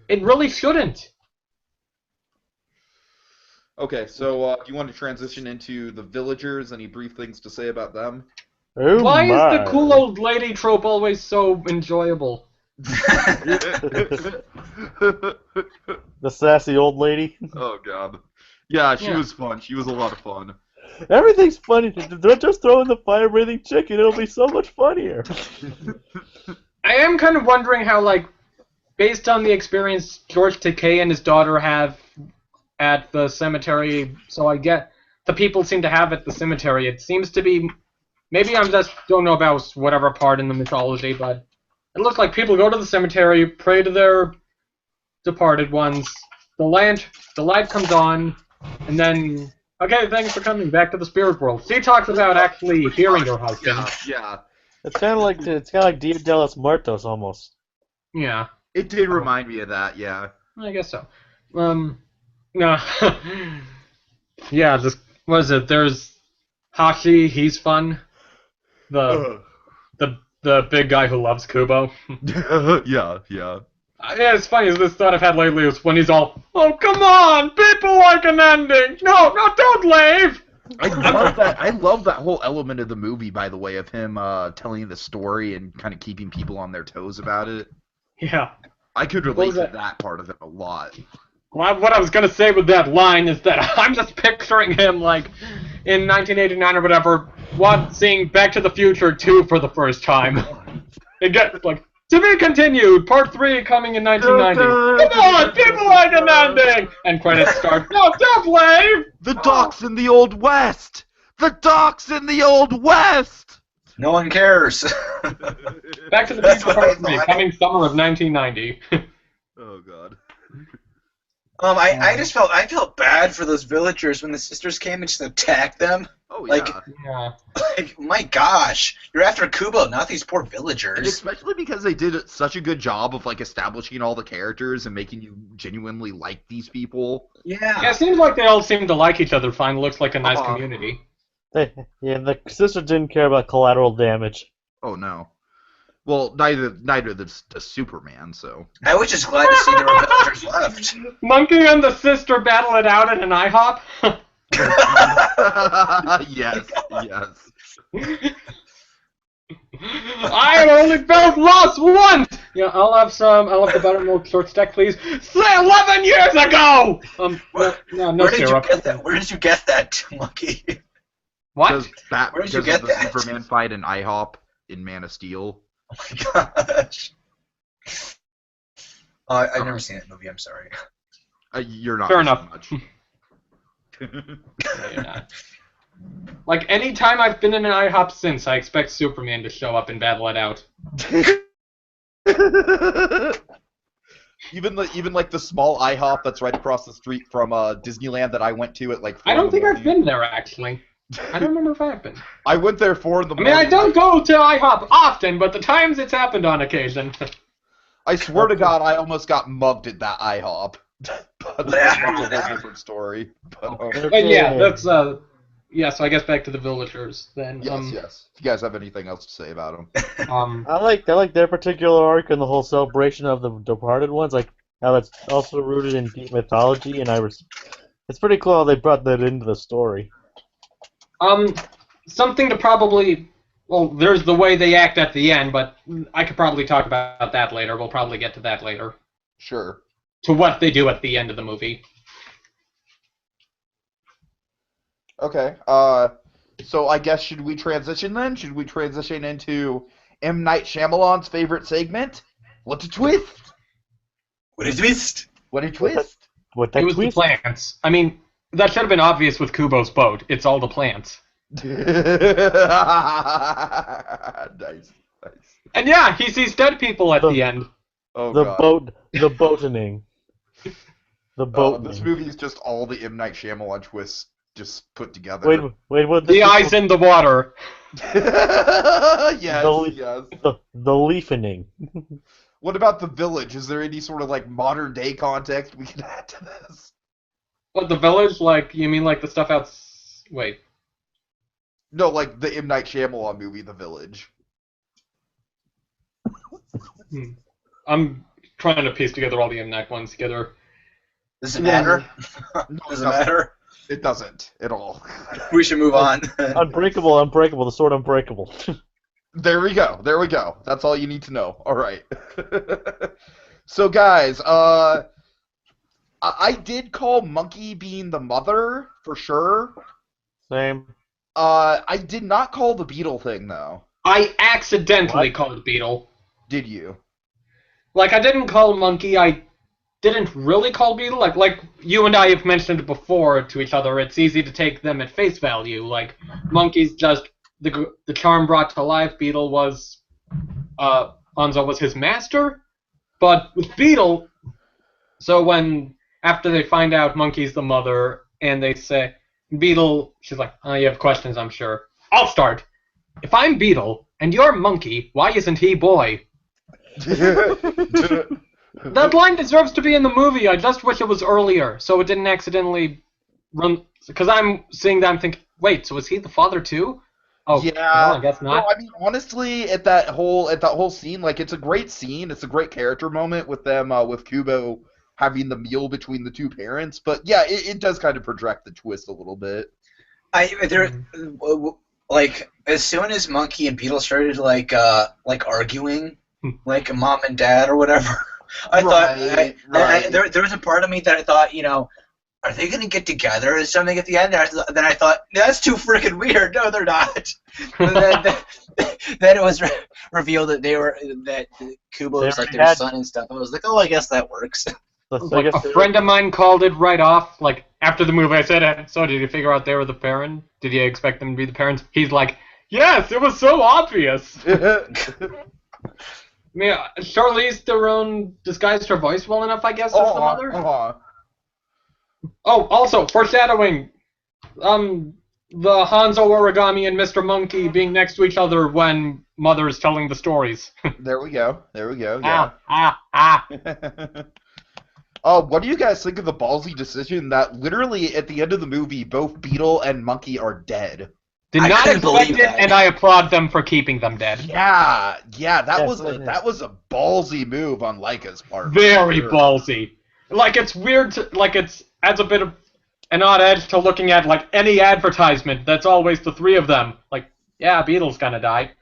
It really shouldn't. Okay, so you want to transition into the villagers? Any brief things to say about them? Oh Why my. is the cool old lady trope always so enjoyable? The sassy old lady? Oh god. Yeah, she Yeah. was fun. She was a lot of fun. Everything's funny. They're just throwing the fire-breathing chicken. It'll be so much funnier. I am kind of wondering how, based on the experience George Takei and his daughter have at the cemetery, so I get the people seem to have at the cemetery. It seems to be, maybe I just don't know about whatever part in the mythology, but it looks like people go to the cemetery, pray to their departed ones, the light comes on, and then, okay, thanks for coming back to the spirit world. She talks about actually hearing her husband. Yeah. It's kind of like Dia de los Muertos almost. Yeah. It did remind me of that, yeah. I guess so. No. Yeah, what is it? There's Hashi, he's fun. The big guy who loves Kubo. Yeah. Yeah, it's funny, this thought I've had lately is when he's all, oh, come on, people like an ending! No, don't leave! I love that whole element of the movie, by the way, of him telling the story and kind of keeping people on their toes about it. Yeah. I could relate was to that? that part of it a lot. Well, what I was gonna say with that line is that I'm just picturing him, in 1989 or whatever, seeing Back to the Future 2 for the first time. It gets, to be continued, part 3 coming in 1990. Come on, people like an ending! And credits start. No, don't leave! The docks in the Old West! The docks in the Old West! No one cares. Back to the That's Future what I part 3, thought. coming summer of 1990. Oh god. I felt bad for those villagers when the sisters came and just attacked them. Oh Like- yeah. Yeah. Like, my gosh, you're after Kubo, not these poor And villagers. especially because they did such a good job of establishing all the characters and making you genuinely like these people. Yeah, it seems like they all seem to like each other fine. Looks like a nice Uh-huh. community. The sister didn't care about collateral damage. Oh no. Well, neither does Superman. So. I was just glad to see there were villagers left. Monkey and the sister battle it out at an IHOP. Yes. I only felt lost once. Yeah, I'll have the buttermilk short stack, please. 11 years ago. No Where did you syrup. get that? Where did you get that, Monkey? What? Where did you Because get of the that? Superman fight in IHOP in Man of Steel. Oh my gosh. I've never seen that movie. I'm sorry. You're not. Fair missing enough. Much. No, you're not. Any time I've been in an IHOP since, I expect Superman to show up and battle it out. even the small IHOP that's right across the street from Disneyland that I went to at 4 I don't in the think I've morning. been there, actually. I don't remember if I have been. I went there 4 in the I morning. mean, I don't go to IHOP often, but the times it's happened on occasion. I swear to God, I almost got mugged at that IHOP. But that's a whole different story. But, But yeah, that's yeah, so I guess back to the villagers then. Yes. If you guys have anything else to say about them. I like their particular arc and the whole celebration of the departed ones, like how that's also rooted in deep mythology, and it's pretty cool how they brought that into the story. Something to probably. Well, there's the way they act at the end, but I could probably talk about that later. We'll probably get to that later. Sure. To what they do at the end of the movie. Okay. So I guess should we transition then? Should we transition into M. Night Shyamalan's favorite segment? What a twist! What a twist! What a twist! What that It was twist? the plants. I mean, that should have been obvious with Kubo's boat. It's all the plants. Nice. And yeah, he sees dead people at the end. Oh The god. the boatening. The boatening. This movie is just all the M. Night Shyamalan twists just put together. Wait, what? The eyes in the water. Yes. The leafening. What about The Village? Is there any sort of like modern day context we can add to this? What, the village? Like, you mean like the stuff out... Wait. No, like the M. Night Shyamalan movie, The Village. I'm trying to piece together all the M. Night ones together. Does it matter? No, Does it matter? It doesn't at all. We should move on. Unbreakable, the sword unbreakable. There we go. That's all you need to know. All right. So, guys, I did call Monkey being the mother for sure. Same. I did not call the beetle thing though. I accidentally called Beetle. Did you? Like, I didn't call Monkey, I didn't really call Beetle. Like you and I have mentioned before to each other, it's easy to take them at face value. Like, Monkey's just the charm brought to life. Beetle was, Hanzo was his master. But with Beetle, so after they find out Monkey's the mother, and they say, Beetle, she's like, oh, you have questions, I'm sure. I'll start. If I'm Beetle, and you're Monkey, why isn't he boy? That line deserves to be in the movie. I just wish it was earlier, so it didn't accidentally run. Because I'm seeing that, I'm thinking, wait, so is he the father too? Oh, yeah. no, I guess not. No, I mean, honestly, at that whole scene, like, it's a great scene. It's a great character moment with them, with Kubo having the meal between the two parents. But yeah, it does kind of project the twist a little bit. Like, as soon as Monkey and Beetle started like arguing, like mom and dad or whatever, I thought there was a part of me that I thought, are they going to get together or something at the end? Then I thought, that's too freaking weird. No, they're not. Then it was revealed that Kubo was like their son and stuff. I was like, oh, I guess that works. Like, a friend of mine called it right off. Like, after the movie, I said, so did you figure out they were the parent? Did you expect them to be the parents? He's like, yes, it was so obvious. I mean, Charlize Theron disguised her voice well enough, I guess, as the mother. Oh, also, foreshadowing. The Hanzo Origami and Mr. Monkey being next to each other when Mother is telling the stories. There we go. Yeah. What do you guys think of the ballsy decision that literally at the end of the movie, both Beetle and Monkey are dead? Did not expect it, and I applaud them for keeping them dead. Yeah, that was a ballsy move on Laika's part. Very ballsy. Like, it's weird it adds a bit of an odd edge to looking at, like, any advertisement that's always the three of them. Like, yeah, Beetle's gonna die.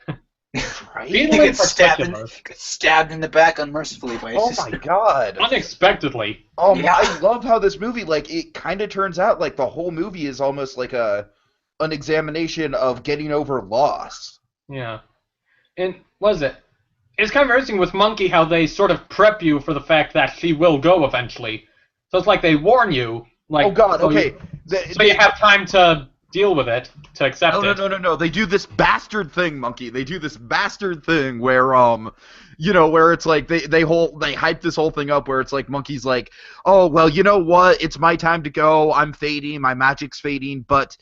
Right? Beetle gets stabbed in the back unmercifully by his sister. Oh my god. Unexpectedly. Yeah. I love how this movie, like, it kind of turns out like the whole movie is almost like an examination of getting over loss. Yeah. And what is it? It's kind of interesting with Monkey how they sort of prep you for the fact that she will go eventually. So it's like they warn you. Like, oh god, okay. So you have time to deal with it, to accept it. No. They do this bastard thing, Monkey. They do this bastard thing where, where it's like they hype this whole thing up where it's like Monkey's like, oh, well, you know what? It's my time to go. I'm fading. My magic's fading. But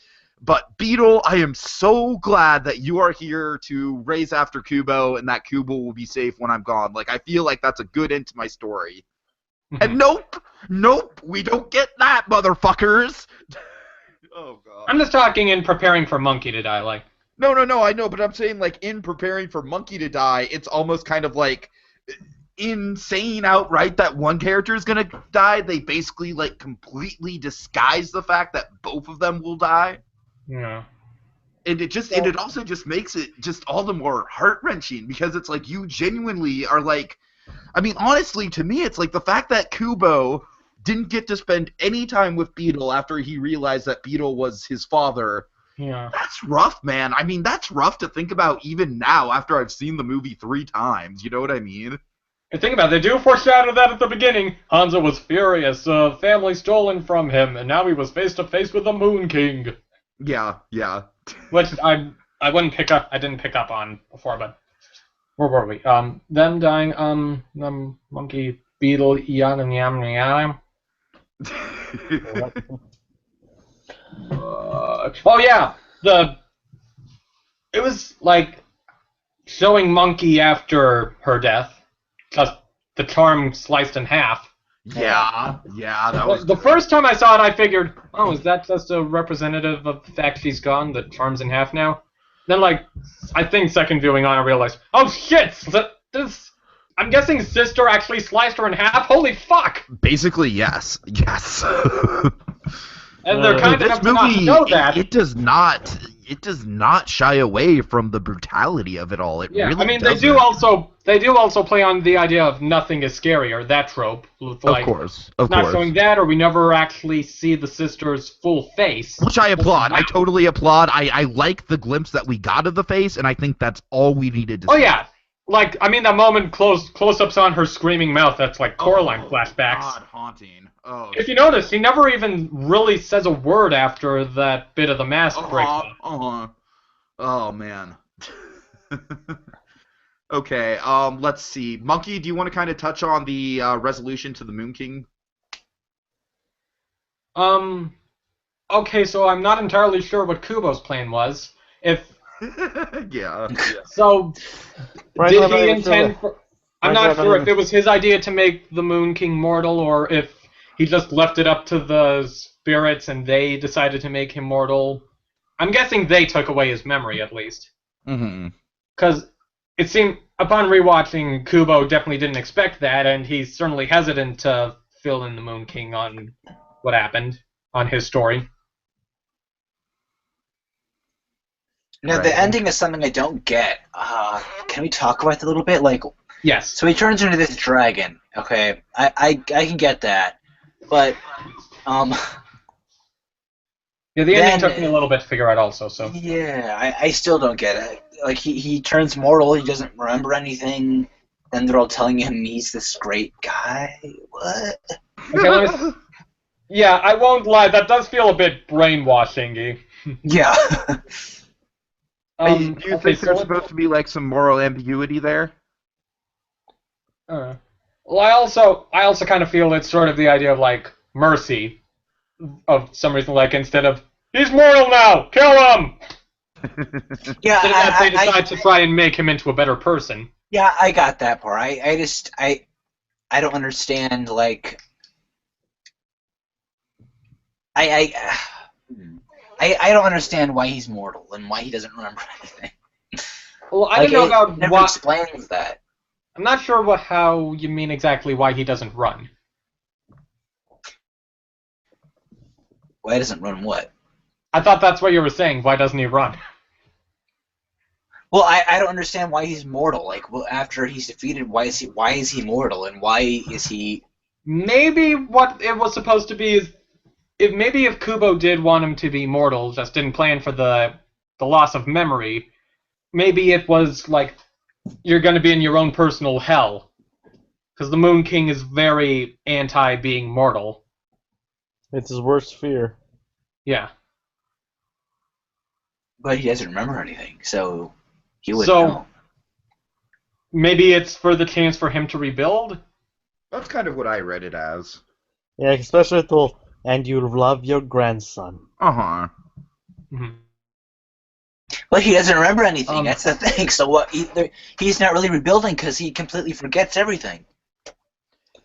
Beetle, I am so glad that you are here to raise after Kubo and that Kubo will be safe when I'm gone. Like, I feel like that's a good end to my story. And nope, we don't get that, motherfuckers. Oh god. I'm just talking in preparing for Monkey to die, like. No, I know, but I'm saying, like, in preparing for Monkey to die, it's almost kind of like in saying outright that one character is gonna die, they basically, like, completely disguise the fact that both of them will die. Yeah. And it also just makes it just all the more heart-wrenching, because it's like you genuinely are like, I mean, honestly, to me, it's like the fact that Kubo didn't get to spend any time with Beetle after he realized that Beetle was his father. Yeah. That's rough, man. I mean, that's rough to think about even now after I've seen the movie 3 times. You know what I mean? And think about it, they do foreshadow that at the beginning. Hanzo was furious, family stolen from him, and now he was face to face with the Moon King. Yeah. Which I didn't pick up on before, but where were we? Them dying, the monkey beetle yam yam yam. Oh yeah, it was like showing Monkey after her death, just the charm sliced in half. Yeah, that was The first time I saw it, I figured, oh, is that just a representative of the fact she's gone? The charm's in half now. Then, like, I think second viewing on, I realized, oh shit, I'm guessing sister actually sliced her in half. Holy fuck! basically yes. And they're kind This enough to not movie, know that. it does not shy away from the brutality of it all. It Yeah, really I mean, doesn't. they do also play on the idea of nothing is scarier, that trope. With, like, Of course. not showing that, or we never actually see the sister's full face. Which I applaud. I totally applaud. I like the glimpse that we got of the face, and I think that's all we needed to see. Oh yeah, like, I mean, that moment close-ups on her screaming mouth, that's like Coraline flashbacks. God, haunting. Oh, If you notice, he never even really says a word after that bit of the mask breaks up. Oh, man. Okay, let's see. Monkey, do you want to kind of touch on the resolution to the Moon King? Okay, so I'm not entirely sure what Kubo's plan was. Yeah. So, Right, did I'm not he even intend sure. for... I'm Right, not I'm sure not if it was his idea to make the Moon King mortal, or if he just left it up to the spirits and they decided to make him mortal. I'm guessing they took away his memory, at least. Mm-hmm. Because it seemed, upon rewatching, Kubo definitely didn't expect that, and he's certainly hesitant to fill in the Moon King on what happened, on his story. Now, the ending is something I don't get. Can we talk about it a little bit? Like, Yes. so he turns into this dragon. Okay, I can get that, but Yeah, the ending Then- took me a little bit to figure out also, so... yeah, I still don't get it. Like, he turns mortal. He doesn't remember anything. Then they're all telling him he's this great guy. What? Okay, let me... Yeah, I won't lie, that does feel a bit brainwashing-y. Yeah. Do you okay, think so there's supposed to be like some moral ambiguity there? Well, I also kind of feel it's sort of the idea of, like, mercy, of some reason, like, instead of, he's mortal now, kill him! Yeah, Instead of that, they decide to try and make him into a better person. yeah, I got that part. I don't understand, like, I don't understand why he's mortal and why he doesn't remember anything. Well, I Like, don't know it about never what... explains that. I'm not sure how you mean exactly why he doesn't run. Why he doesn't run what? I thought that's what you were saying. Why doesn't he run? Well, I don't understand why he's mortal. Like, well, after he's defeated, why is he mortal, and why is he? Maybe what it was supposed to be is, if Kubo did want him to be mortal, just didn't plan for the loss of memory, maybe it was like, you're going to be in your own personal hell. Because the Moon King is very anti-being mortal. It's his worst fear. Yeah. But he doesn't remember anything, so he would So- know. Maybe it's for the chance for him to rebuild? That's kind of what I read it as. Yeah, especially with the whole, and you love your grandson. Uh-huh. Mhm. But he doesn't remember anything. Um, That's the thing. So what? He's not really rebuilding because he completely forgets everything.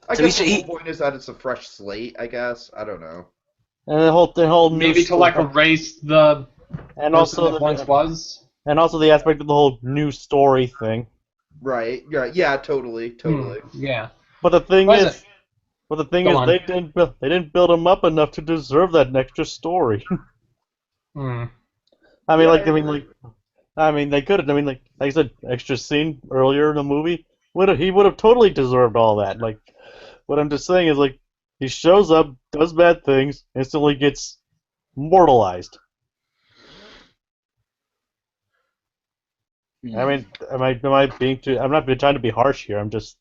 I So guess he the should- whole point is that it's a fresh slate, I guess. I don't know. And the whole new Maybe to like story- erase the and person also that once was. and also the aspect of the whole new story thing. Right. Yeah. Totally. Yeah. But the thing Was is, it? they Go on. didn't build him up enough to deserve that extra story. Hmm. They could have. Like I said, extra scene earlier in the movie he would have totally deserved all that. Like, what I'm just saying is like he shows up, does bad things, instantly gets mortalized. I mean, am I being too? I'm not trying to be harsh here. I'm just.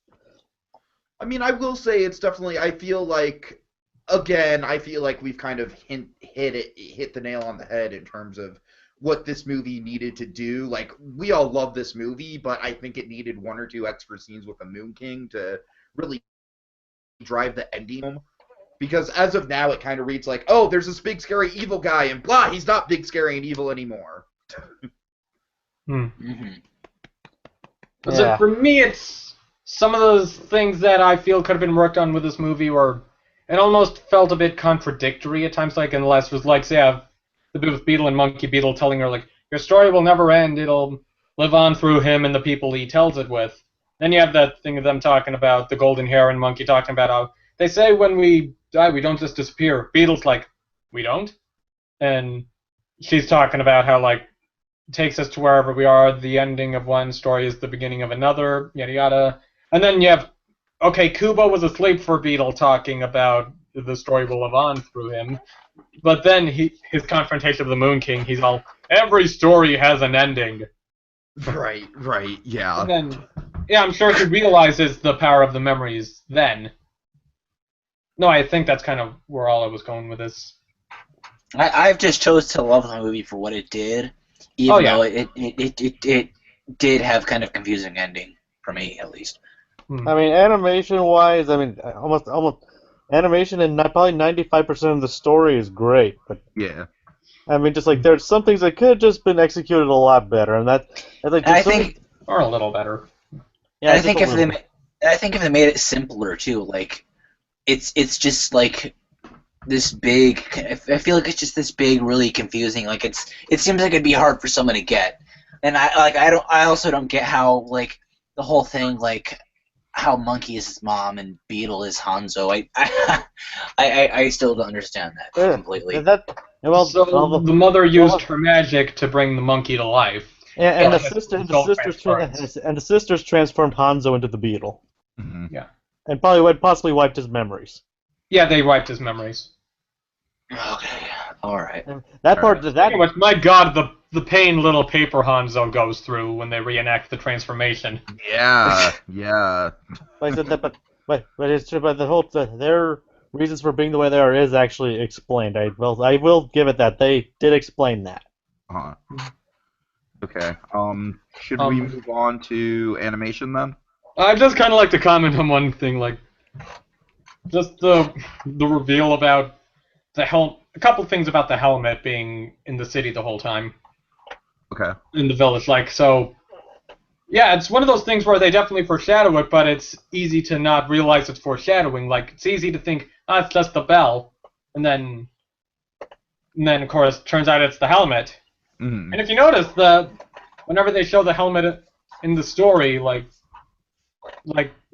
I mean, I will say it's definitely. I feel like we've kind of hit the nail on the head in terms of what this movie needed to do. Like, we all love this movie, but I think it needed one or two extra scenes with the Moon King to really drive the ending home. Because as of now, it kind of reads like, oh, there's this big scary evil guy, and blah, he's not big scary and evil anymore. Mm-hmm. So for me, it's some of those things that I feel could have been worked on with this movie, or it almost felt a bit contradictory at times. Like in the last was like, say, the bit with Beetle and Monkey Beetle telling her like, your story will never end. It'll live on through him and the people he tells it with. Then you have that thing of them talking about the golden hair and Monkey talking about how they say when we die we don't just disappear. Beetle's like, we don't, and she's talking about how like takes us to wherever we are. The ending of one story is the beginning of another, yada yada. And then you have, okay, Kubo was asleep for Beetle talking about the story will live on through him. But then his confrontation with the Moon King, he's all, every story has an ending. Right, yeah. And then, yeah, I'm sure he realizes the power of the memories then. No, I think that's kind of where all I was going with this. I've just chose to love the movie for what it did, even though it did have kind of confusing ending for me at least. I mean, animation-wise, almost animation and probably 95% of the story is great, but Yeah. I mean, just like there's some things that could have just been executed a lot better, and I think, or a little better. Yeah, I think if they made it simpler too, like it's just like this big. I feel like it's just this big, really confusing. Like it seems like it'd be hard for someone to get, and I also don't get how like the whole thing like how Monkey is his mom and Beetle is Hanzo. I still don't understand that completely. The mother used her magic to bring the monkey to life. Yeah, and the sisters transformed Hanzo into the Beetle. Mm-hmm. Yeah. And possibly wiped his memories. Yeah, they wiped his memories. Okay, all right. Anyway, my God, the pain little paper Hanzo goes through when they reenact the transformation. Yeah. Like I said, but it's true. But their reasons for being the way they are is actually explained. I will give it that they did explain that. Uh-huh. Okay. Should we move on to animation then? I'd just kind of like to comment on one thing, like just the reveal about the a couple things about the helmet being in the city the whole time. Okay. In the village, like so. Yeah, it's one of those things where they definitely foreshadow it, but it's easy to not realize it's foreshadowing. Like it's easy to think, it's just the bell, and then of course turns out it's the helmet. Mm-hmm. And if you notice, whenever they show the helmet in the story, like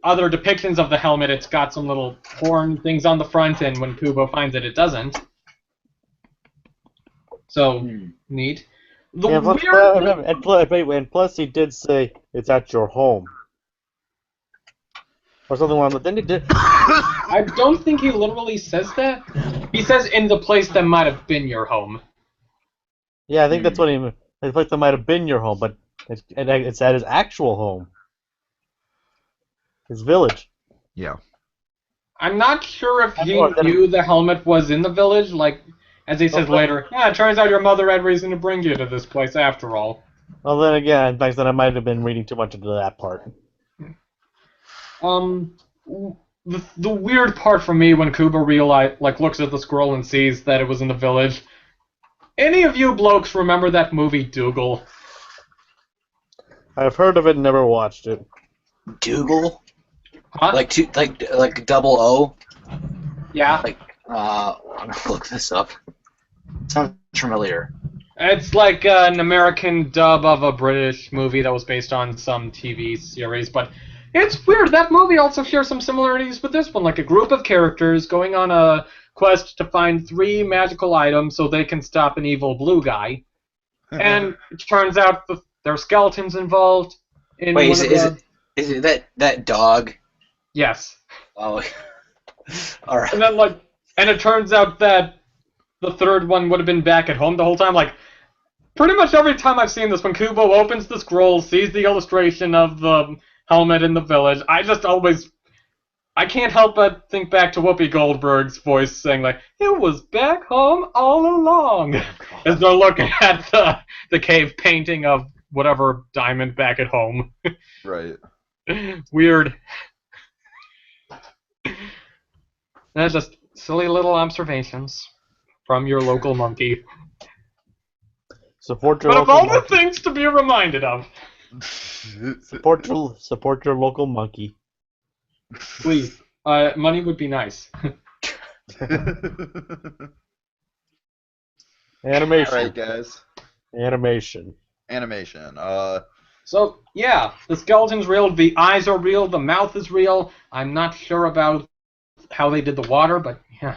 other depictions of the helmet, it's got some little horn things on the front, and when Kubo finds it, it doesn't. So neat. And plus he did say it's at your home. Or something along that. Then he did. I don't think he literally says that. He says in the place that might have been your home. Yeah, I think that's what he meant. The place that might have been your home, but it's at his actual home. His village. Yeah. I'm not sure if he knew the helmet was in the village, like, as he says later, it turns out your mother had reason to bring you to this place after all. Well, then again, thanks, then I might have been reading too much into that part. The weird part for me when Kubo looks at the scroll and sees that it was in the village. Any of you blokes remember that movie Dougal? I've heard of it and never watched it. Dougal? Huh? Like double O? Yeah. I'm gonna look this up. Sounds familiar. It's like an American dub of a British movie that was based on some TV series, but it's weird. That movie also shares some similarities with this one, like a group of characters going on a quest to find 3 magical items so they can stop an evil blue guy. And it turns out there are skeletons involved in Wait, one of the... is it that dog? Yes. Oh, all right. And then, and it turns out that the third one would have been back at home the whole time. Like, pretty much every time I've seen this, when Kubo opens the scroll, sees the illustration of the helmet in the village, I can't help but think back to Whoopi Goldberg's voice saying, like, it was back home all along, as they're looking at the cave painting of whatever diamond back at home. Right. Weird. That's just silly little observations from your local monkey. Support your But of local all the monkey. things to be reminded of, Support your local monkey. please, money would be nice. Animation. Alright, guys. Animation. Animation. So, yeah, the skeleton's real, the eyes are real, the mouth is real. I'm not sure about how they did the water, but yeah.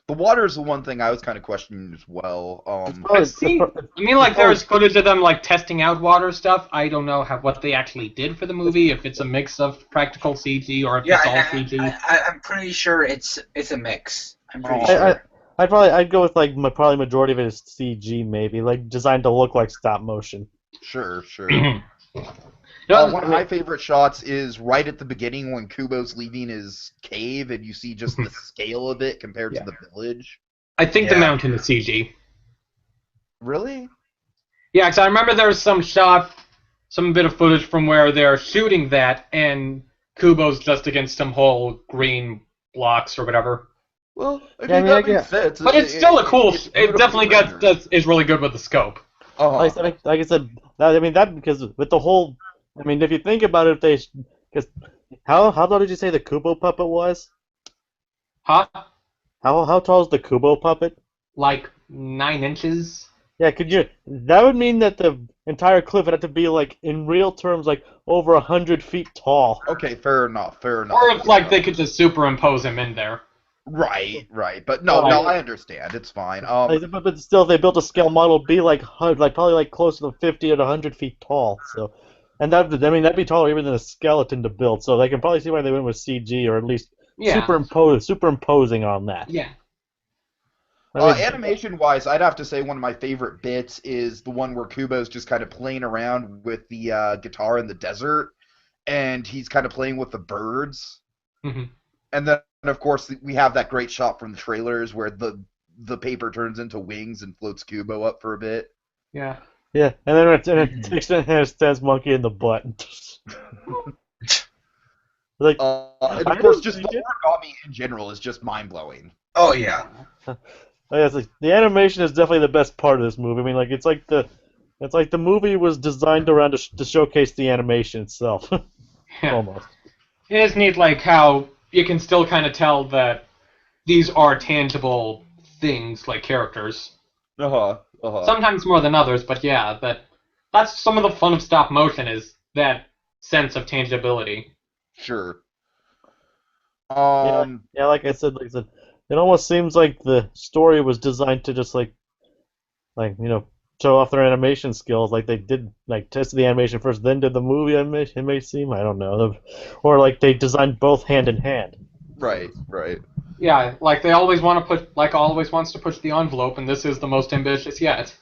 The water is the one thing I was kind of questioning as well. I've seen, there's footage of them, testing out water stuff. I don't know what they actually did for the movie, if it's a mix of practical CG or if it's all CG. I'm pretty sure it's a mix. I'm pretty sure. I'd go with probably majority of it is CG, maybe designed to look like stop motion. Sure. No, One of my favorite shots is right at the beginning when Kubo's leaving his cave and you see just the scale of it compared to the village. I think the mountain is CG. Really? Yeah, because I remember there was some bit of footage from where they're shooting that, and Kubo's just against some whole green blocks or whatever. Well, that makes sense. But it's still it definitely is really good with the scope. Uh-huh. Like I said, that because with the whole, if you think about it, because how tall did you say the Kubo puppet was? Huh? How tall is the Kubo puppet? 9 inches. Yeah, that would mean that the entire cliff would have to be in real terms over 100 feet tall. Okay, fair enough. Or if they could just superimpose him in there. Right. But no, I understand. It's fine. But still, if they built a scale model, it'd be probably close to 50 or 100 feet tall. So, and that'd be taller even than a skeleton to build. So they can probably see why they went with CG or at least superimposing on that. Yeah. Animation-wise, I'd have to say one of my favorite bits is the one where Kubo's just kind of playing around with the guitar in the desert, and he's kind of playing with the birds. Mm-hmm. And then, of course, we have that great shot from the trailers where the paper turns into wings and floats Kubo up for a bit. Yeah. Yeah, and then it takes it stands monkey in the butt. And of course, just the origami in general is just mind-blowing. Oh yeah. The animation is definitely the best part of this movie. It's like the movie was designed around to showcase the animation itself. Yeah. Almost. It is neat, how you can still kind of tell that these are tangible things, like characters. Sometimes more than others, but yeah, that's some of the fun of stop motion, is that sense of tangibility. Sure. Like I said, it almost seems like the story was designed to just show off their animation skills, they did tested the animation first, then did the movie animation. It may seem, I don't know, or they designed both hand in hand. Right. Yeah, they always want to always wants to push the envelope, and this is the most ambitious yet.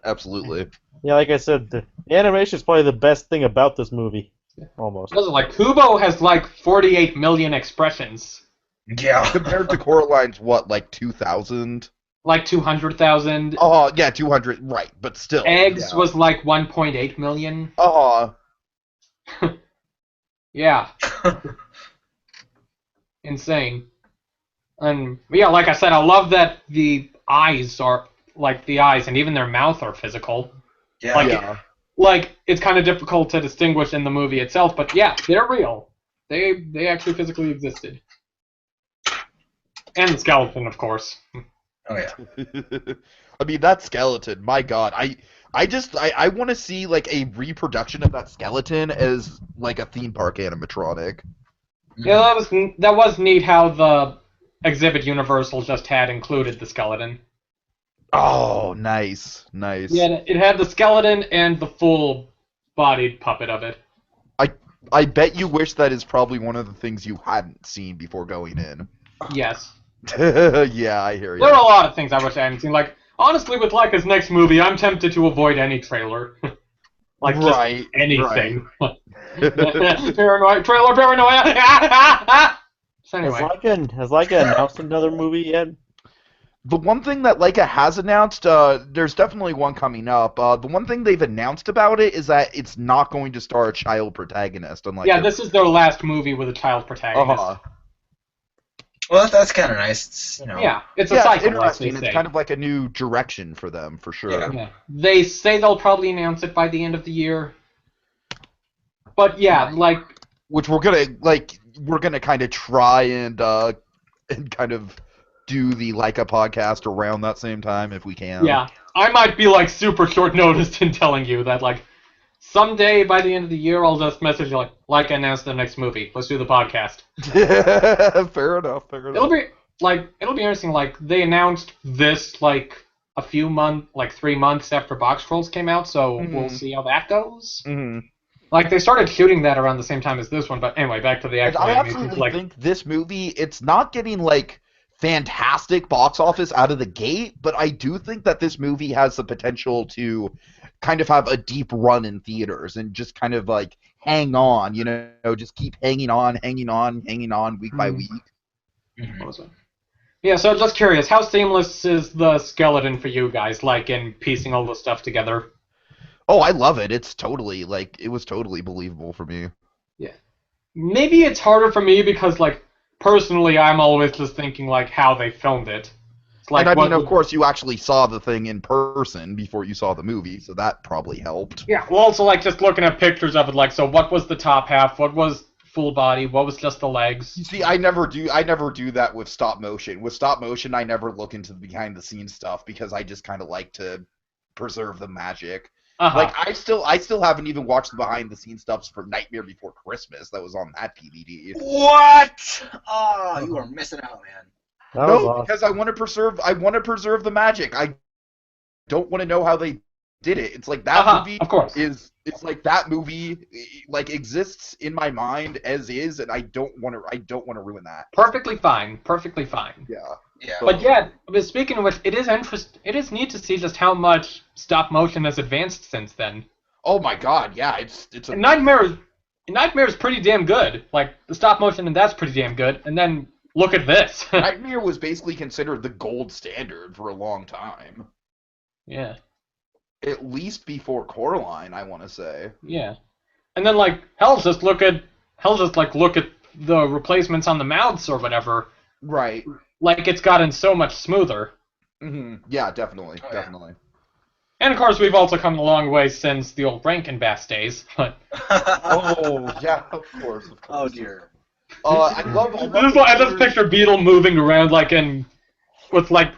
Absolutely. Yeah, like I said, the animation is probably the best thing about this movie. Almost. Kubo has 48 million expressions. Yeah. Compared to Coraline's, 2,000? 200,000. Oh, yeah, 200, right, but still. Eggs was 1.8 million. Yeah. Insane. And, yeah, like I said, I love that the eyes are, the eyes and even their mouth are physical. Yeah. It's kind of difficult to distinguish in the movie itself, but yeah, they're real. They actually physically existed. And the skeleton, of course. Oh yeah. I mean, that skeleton, my god. I want to see, like, a reproduction of that skeleton as, like, a theme park animatronic. Yeah, that was neat how the exhibit Universal just had included the skeleton. Oh, nice. Nice. Yeah, it had the skeleton and the full-bodied puppet of it. I bet you wish that is probably one of the things you hadn't seen before going in. Yes. Yeah, I hear you. There are a lot of things I wish I hadn't seen. Like, honestly, with Laika's next movie, I'm tempted to avoid any trailer. Like, Right, just anything. Paranoia, trailer paranoia! So anyway. Has Laika announced another movie yet? The one thing that Laika has announced, there's definitely one coming up. The one thing they've announced about it is that it's not going to star a child protagonist. Unlike Yeah, this is their last movie with a child protagonist. Uh-huh. Well, that's kind of nice. It's, you know. Yeah, it's a Yeah, it's cycle, as they interesting. say. It's kind of like a new direction for them, for sure. Yeah. Yeah. They say they'll probably announce it by the end of the year. But yeah, like, Which we're gonna kind of try and kind of do the Laika podcast around that same time if we can. yeah, I might be like super short noticed in telling you that like someday by the end of the year I'll just message you like announced the next movie. Let's do the podcast. Fair enough. It'll be interesting. Like they announced this like a few months, like 3 months after Box Trolls came out, so we'll see how that goes. Mm-hmm. Like they started shooting that around the same time as this one, but anyway, back to the actual I animation. absolutely think this movie, it's not getting like fantastic box office out of the gate, but I do think that this movie has the potential to kind of have a deep run in theaters and just kind of like hang on, you know, just keep hanging on week by week. What was it? Yeah, so just curious, how seamless is the skeleton for you guys, like in piecing all the stuff together? Oh, I love it. It's totally like it was totally believable for me. Yeah. Maybe it's harder for me because like personally I'm always just thinking like how they filmed it. It's like, and I mean, of course, you actually saw the thing in person before you saw the movie, so that probably helped. Yeah, well also like just looking at pictures of it, like so what was the top half, what was full body, what was just the legs? You see, I never do that with stop motion. With stop motion, I never look into the behind the scenes stuff because I just kind of like to preserve the magic. Uh-huh. Like I still haven't even watched the behind the scenes stuff for Nightmare Before Christmas that was on that DVD. What? Oh, you are missing out, man. That was No, awesome. because I want to preserve the magic. I don't want to know how they did it. It's like that movie of course. it's like that movie like exists in my mind as is, and I don't want to ruin that. Perfectly fine. Yeah. Yeah. But yeah, but speaking of which, it is neat to see just how much stop motion has advanced since then. Oh my god, yeah, it's a And Nightmare is pretty damn good. Like the stop motion and that's pretty damn good. And then look at this. Nightmare was basically considered the gold standard for a long time. Yeah. At least before Coraline, I want to say. Yeah. And then like hell just look at the replacements on the mouths or whatever. Right. Like it's gotten so much smoother. Yeah, definitely, Oh, yeah. definitely. And of course we've also come a long way since the old Rankin-Bass days. But Oh, yeah, of course. Oh dear. I love I just picture Beetle moving around like with like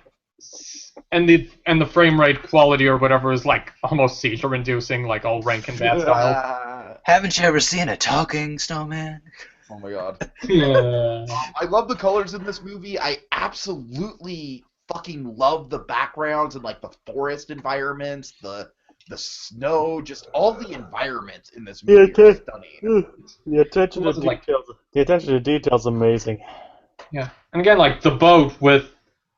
and the frame rate quality or whatever is like almost seizure inducing, like all Rankin-Bass style. Haven't you ever seen a talking snowman? Oh my god. Yeah. I love the colors in this movie. I absolutely fucking love the backgrounds and like the forest environments, the snow, just all the environments in this movie are stunning. The attention to What was it like? details. The attention to detail is amazing. Yeah. And again, like the boat with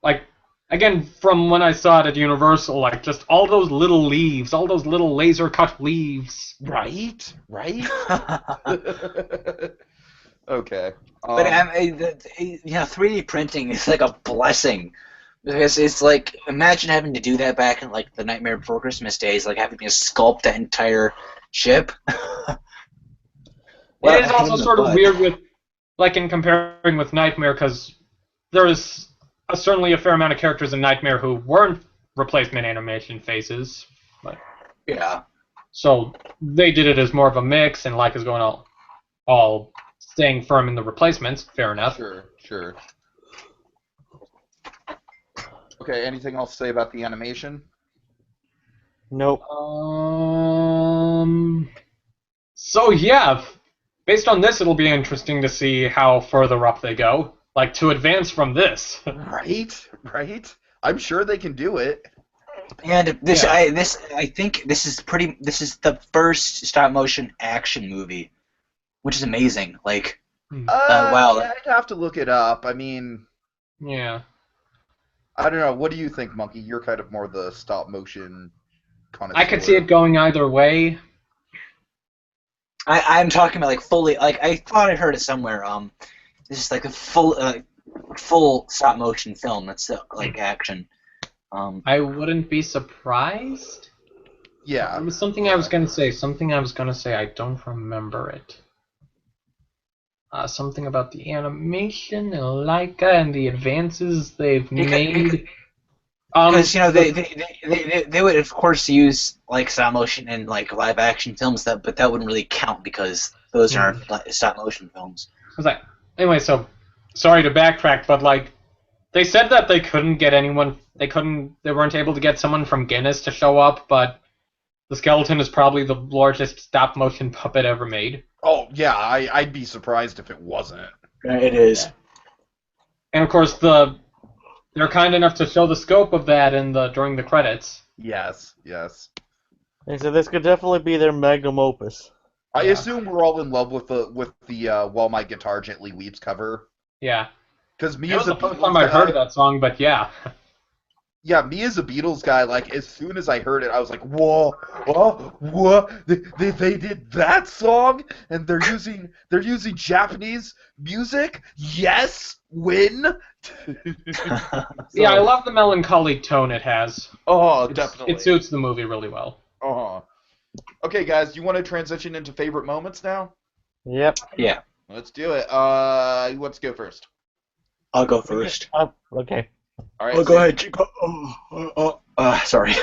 like again from when I saw it at Universal, like just all those little leaves, all those little laser cut leaves. Right? Okay. But 3D printing is like a blessing because it's like imagine having to do that back in like the Nightmare Before Christmas days, like having to sculpt that entire ship. It is also sort of weird with like in comparing with Nightmare because there's certainly a fair amount of characters in Nightmare who weren't replacement animation faces, but Yeah. so they did it as more of a mix, and Laika's going all staying firm in the replacements. Fair enough. Sure. Okay, anything else to say about the animation? Nope. So yeah, based on this, it'll be interesting to see how further up they go. Like to advance from this. Right. I'm sure they can do it. And this, Yeah. I think this is the first stop motion action movie, which is amazing. Like, wow. Yeah, I'd have to look it up. I mean, Yeah. I don't know. What do you think, Monkey? You're kind of more the stop motion connoisseur. I could see it going either way. I'm talking about like fully. Like I thought I heard it somewhere. This is like a full stop motion film. That's like action. I wouldn't be surprised. Yeah. It was something I was gonna say. I don't remember it. Something about the animation and Laika and the advances they've made. Because they would of course use like stop motion in like live action films, but that wouldn't really count because those aren't stop motion films. Anyway, so sorry to backtrack, but like they said that they couldn't get anyone. They weren't able to get someone from Guinness to show up, but the skeleton is probably the largest stop motion puppet ever made. Oh yeah, I'd be surprised if it wasn't. It is. And of course they're kind enough to show the scope of that during the credits. Yes. And so this could definitely be their magnum opus. I assume we're all in love with the While My Guitar Gently Weeps cover. Yeah. Because me That was as a the first Beatles time I guy, heard of that song, but yeah. Yeah, me as a Beatles guy, like as soon as I heard it, I was like, "Whoa, what? They did that song, and they're using Japanese music? Yes, win." Yeah, I love the melancholy tone it has. Oh, definitely. It suits the movie really well. Okay, guys, you want to transition into favorite moments now? Yep. Yeah. Let's do it. Who wants to go first? I'll go first. Okay. All right. Oh, go ahead. Sorry.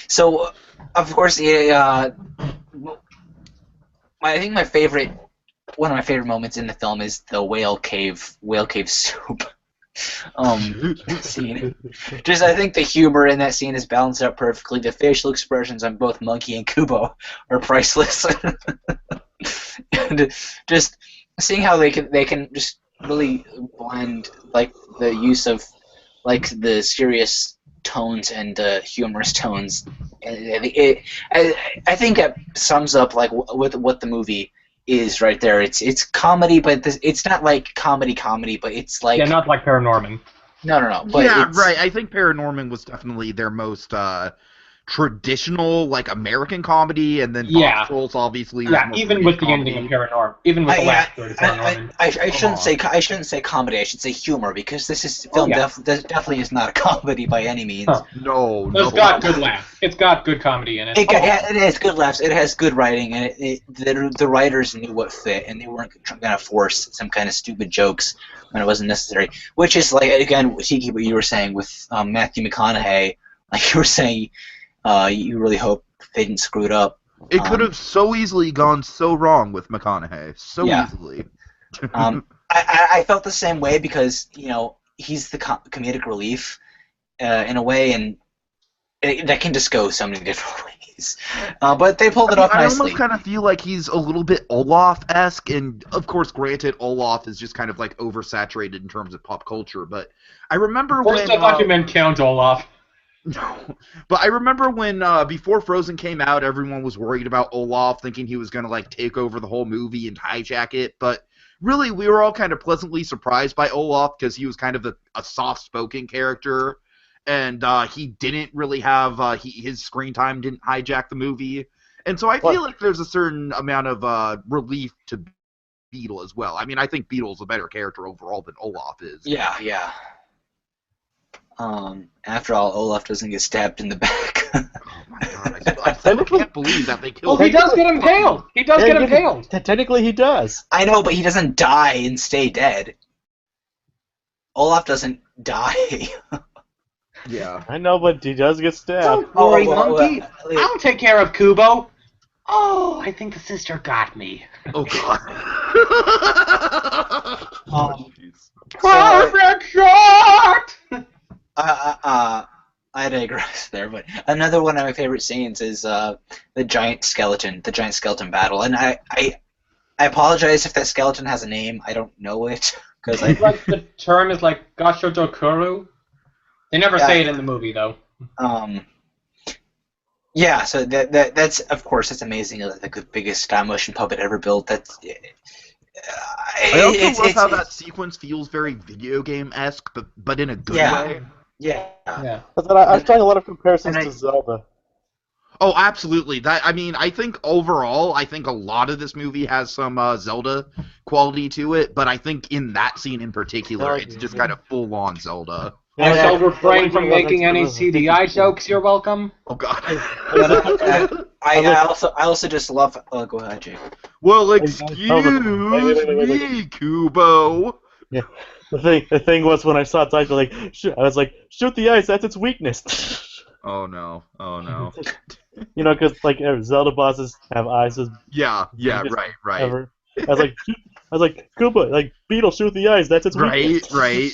So, of course, I think one of my favorite moments in the film is the whale cave soup scene. Just, I think the humor in that scene is balanced out perfectly. The facial expressions on both Monkey and Kubo are priceless. And just seeing how they can just really blend like the use of like the serious tones and the humorous tones. I think it sums up like what the movie is right there. It's comedy, but it's not like comedy, but it's like not like Paranorman. No. But yeah, right. I think Paranorman was definitely their most traditional, like American comedy, and then Box Trolls obviously. Yeah, even with the ending of Paranorman, even with the last third of Paranorman. I shouldn't say comedy. I should say humor, because this film definitely is not a comedy by any means. No. It's got good laughs. It's got good comedy in it. It has good laughs. It has good writing, and the writers knew what fit, and they weren't going to force some kind of stupid jokes when it wasn't necessary. Which is like, again, Tiki, what you were saying with Matthew McConaughey, like you were saying. You really hope they didn't screw it up. It could have so easily gone so wrong with McConaughey. Easily. I felt the same way because, he's the comedic relief in a way, and that can just go so many different ways. But they pulled it off nicely. I almost kind of feel like he's a little bit Olaf-esque, and of course, granted, Olaf is just kind of like oversaturated in terms of pop culture, but I remember First I thought you meant Count Olaf. No, but I remember when before Frozen came out, everyone was worried about Olaf, thinking he was going to like take over the whole movie and hijack it. But really, we were all kind of pleasantly surprised by Olaf because he was kind of a soft-spoken character, and he didn't really have his screen time didn't hijack the movie, and so I feel like there's a certain amount of relief to Beetle as well. I mean, I think Beetle's a better character overall than Olaf is. Yeah. After all, Olaf doesn't get stabbed in the back. Oh my god, I can't believe that they killed him. He does get impaled! Technically he does. I know, but he doesn't die and stay dead. Olaf doesn't die. Yeah. I know, but he does get stabbed. Don't worry, Monkey. I'll take care of Kubo. Oh, I think the sister got me. Oh god. Perfect shot! I digress there, but another one of my favorite scenes is the giant skeleton battle, and I apologize if that skeleton has a name. I don't know it because I Like the term is like Gashotokuru. They never Yeah. say it in the movie though. Yeah, so that's of course that's amazing. Like the biggest stop motion puppet ever built. That's I also love how that sequence feels very video game-esque, but in a good Yeah. way. Yeah. Yeah. I was trying a lot of comparisons And I- to Zelda. Oh, absolutely. I think overall, I think a lot of this movie has some Zelda quality to it, but I think in that scene in particular, it's just kind of full-on Zelda. I Yeah, shall refrain like, from it wasn't making any supposed to be- CDI jokes. You're welcome. Oh God. I also just love. Oh, go ahead, Jake. Well, Wait, excuse me, Kubo. The thing was when I saw it, I was like, shoot the ice. That's its weakness. Oh no. Oh no. You know, because like Zelda bosses have eyes as Yeah. Just Right. ever. I was like, Koopa, like Beetle, shoot the ice. That's its weakness. Right.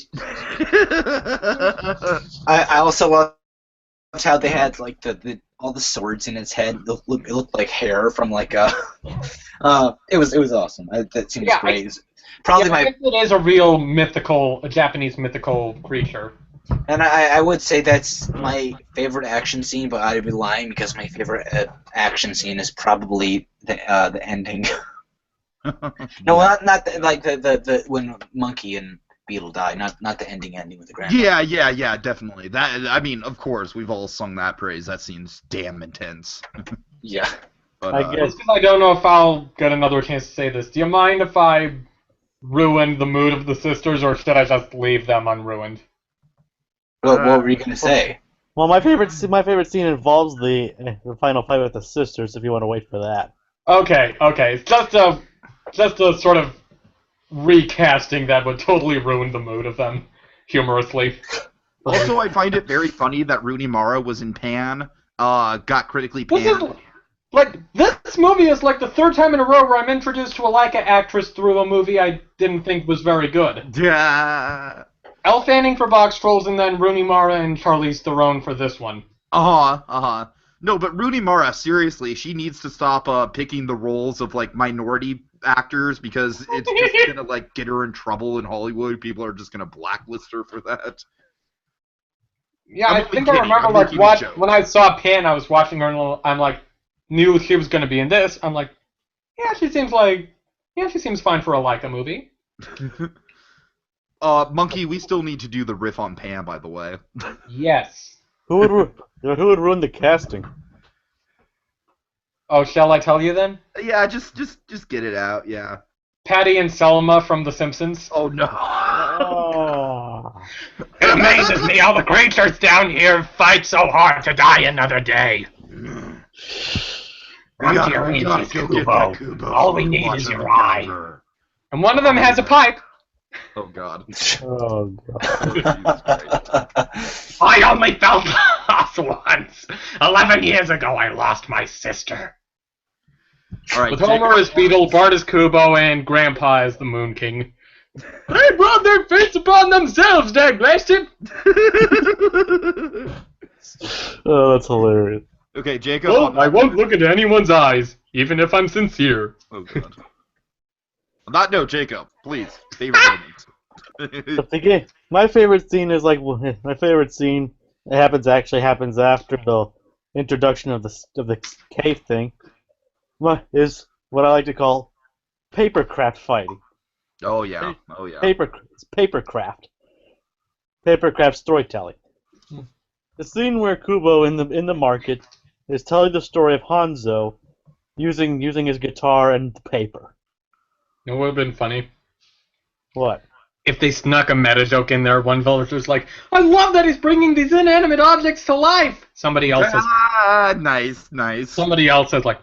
I also loved how they had like all the swords in its head. It looked like hair from like a. It was awesome. That seems Yeah, great. It's probably I my guess it is a real a Japanese mythical creature. and I would say that's my favorite action scene, but I'd be lying because my favorite action scene is probably the ending. No, not like the when Monkey and Beetle die, not the ending with the grandpa. Yeah, definitely. Of course, we've all sung that praise. That seems damn intense. Yeah. But, I guess. Just 'cause I don't know if I'll get another chance to say this. Do you mind if I ruin the mood of the sisters, or should I just leave them unruined? What were you gonna say? Well, my favorite scene involves the final fight with the sisters. If you want to wait for that. Okay. Just a sort of recasting that would totally ruin the mood of them, humorously. Also, I find it very funny that Rooney Mara was in Pan, got critically panned. This movie is like the third time in a row where I'm introduced to a Laika actress through a movie I didn't think was very good. Yeah. Elle Fanning for Box Trolls, and then Rooney Mara and Charlize Theron for this one. No, but Rooney Mara, seriously, she needs to stop picking the roles of like minority actors because it's just gonna like get her in trouble in Hollywood. People are just gonna blacklist her for that. Yeah, I'm I only think I kidding. remember I'm like making a joke. when I saw Pan, I was watching her and I'm like, knew she was going to be in this. I'm like, she seems fine for a Laika movie. Monkey, we still need to do the riff on Pan, by the way. Yes. Who would ruin the casting? Oh, shall I tell you then? Yeah, just get it out. Yeah. Patty and Selma from The Simpsons. Oh no. Oh. It amazes me how the creatures down here fight so hard to die another day. We gotta go get that Kubo. All we need is your eye. And one of them has a pipe. Oh god. Oh god. I only felt lost once. 11 years ago, I lost my sister. All right. With Homer as Beetle, Bart as Kubo, and Grandpa as the Moon King. They brought their fates upon themselves, daglasted! Oh, that's hilarious. Okay, Jacob. Well, I won't look into anyone's eyes, even if I'm sincere. Oh god. On that note, Jacob, please, favorite moments. But the game, my favorite scene is like my favorite scene. It actually happens after the introduction of the cave thing. Is what I like to call papercraft fighting. Oh yeah. It's papercraft. Papercraft storytelling. The scene where Kubo in the market is telling the story of Hanzo using his guitar and paper. It would have been funny What? if they snuck a meta joke in there. One villager's like, I love that he's bringing these inanimate objects to life! Somebody else says, Nice. somebody else says like,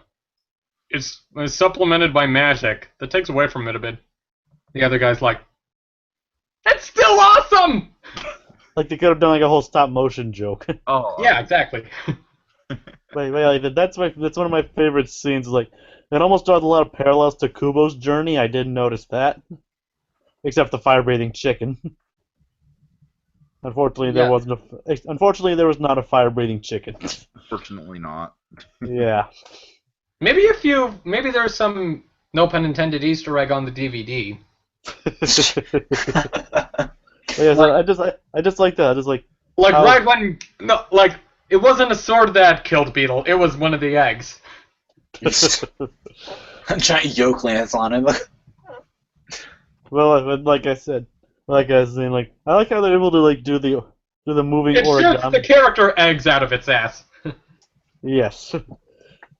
it's supplemented by magic. That takes away from it a bit. The other guy's like, that's still awesome! Like they could have done like a whole stop motion joke. Oh. Yeah, exactly. That's one of my favorite scenes. Like it almost draws a lot of parallels to Kubo's journey. I didn't notice that, except the fire-breathing chicken. Unfortunately, there wasn't unfortunately, there was not a fire-breathing chicken. Fortunately not. Yeah. Maybe there's some, no pun intended, Easter egg on the DVD. Yeah, so I just like that. I just like how- Right when, no, it wasn't a sword that killed Beetle, it was one of the eggs. A giant yolk lands on him. well, like I said, like I was saying, like I like how they're able to like do the moving It shoots origami. the character eggs out of its ass. Yes.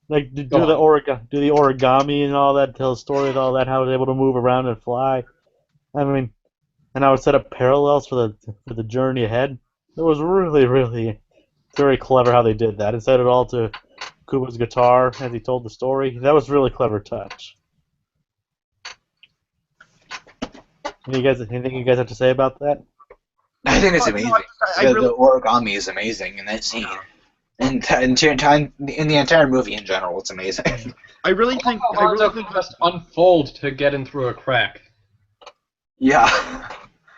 Like do Go the on. origami and all that, tell a story and all that, how it's able to move around and fly. I mean, and I would set up parallels for the journey ahead. It was really, really very clever how they did that and set it all to Kubo's guitar as he told the story. That was really clever touch. Anything you guys have to say about that? I think it's amazing. The origami is amazing in that scene. And in the entire movie in general, it's amazing. I really think just unfold to get in through a crack. Yeah.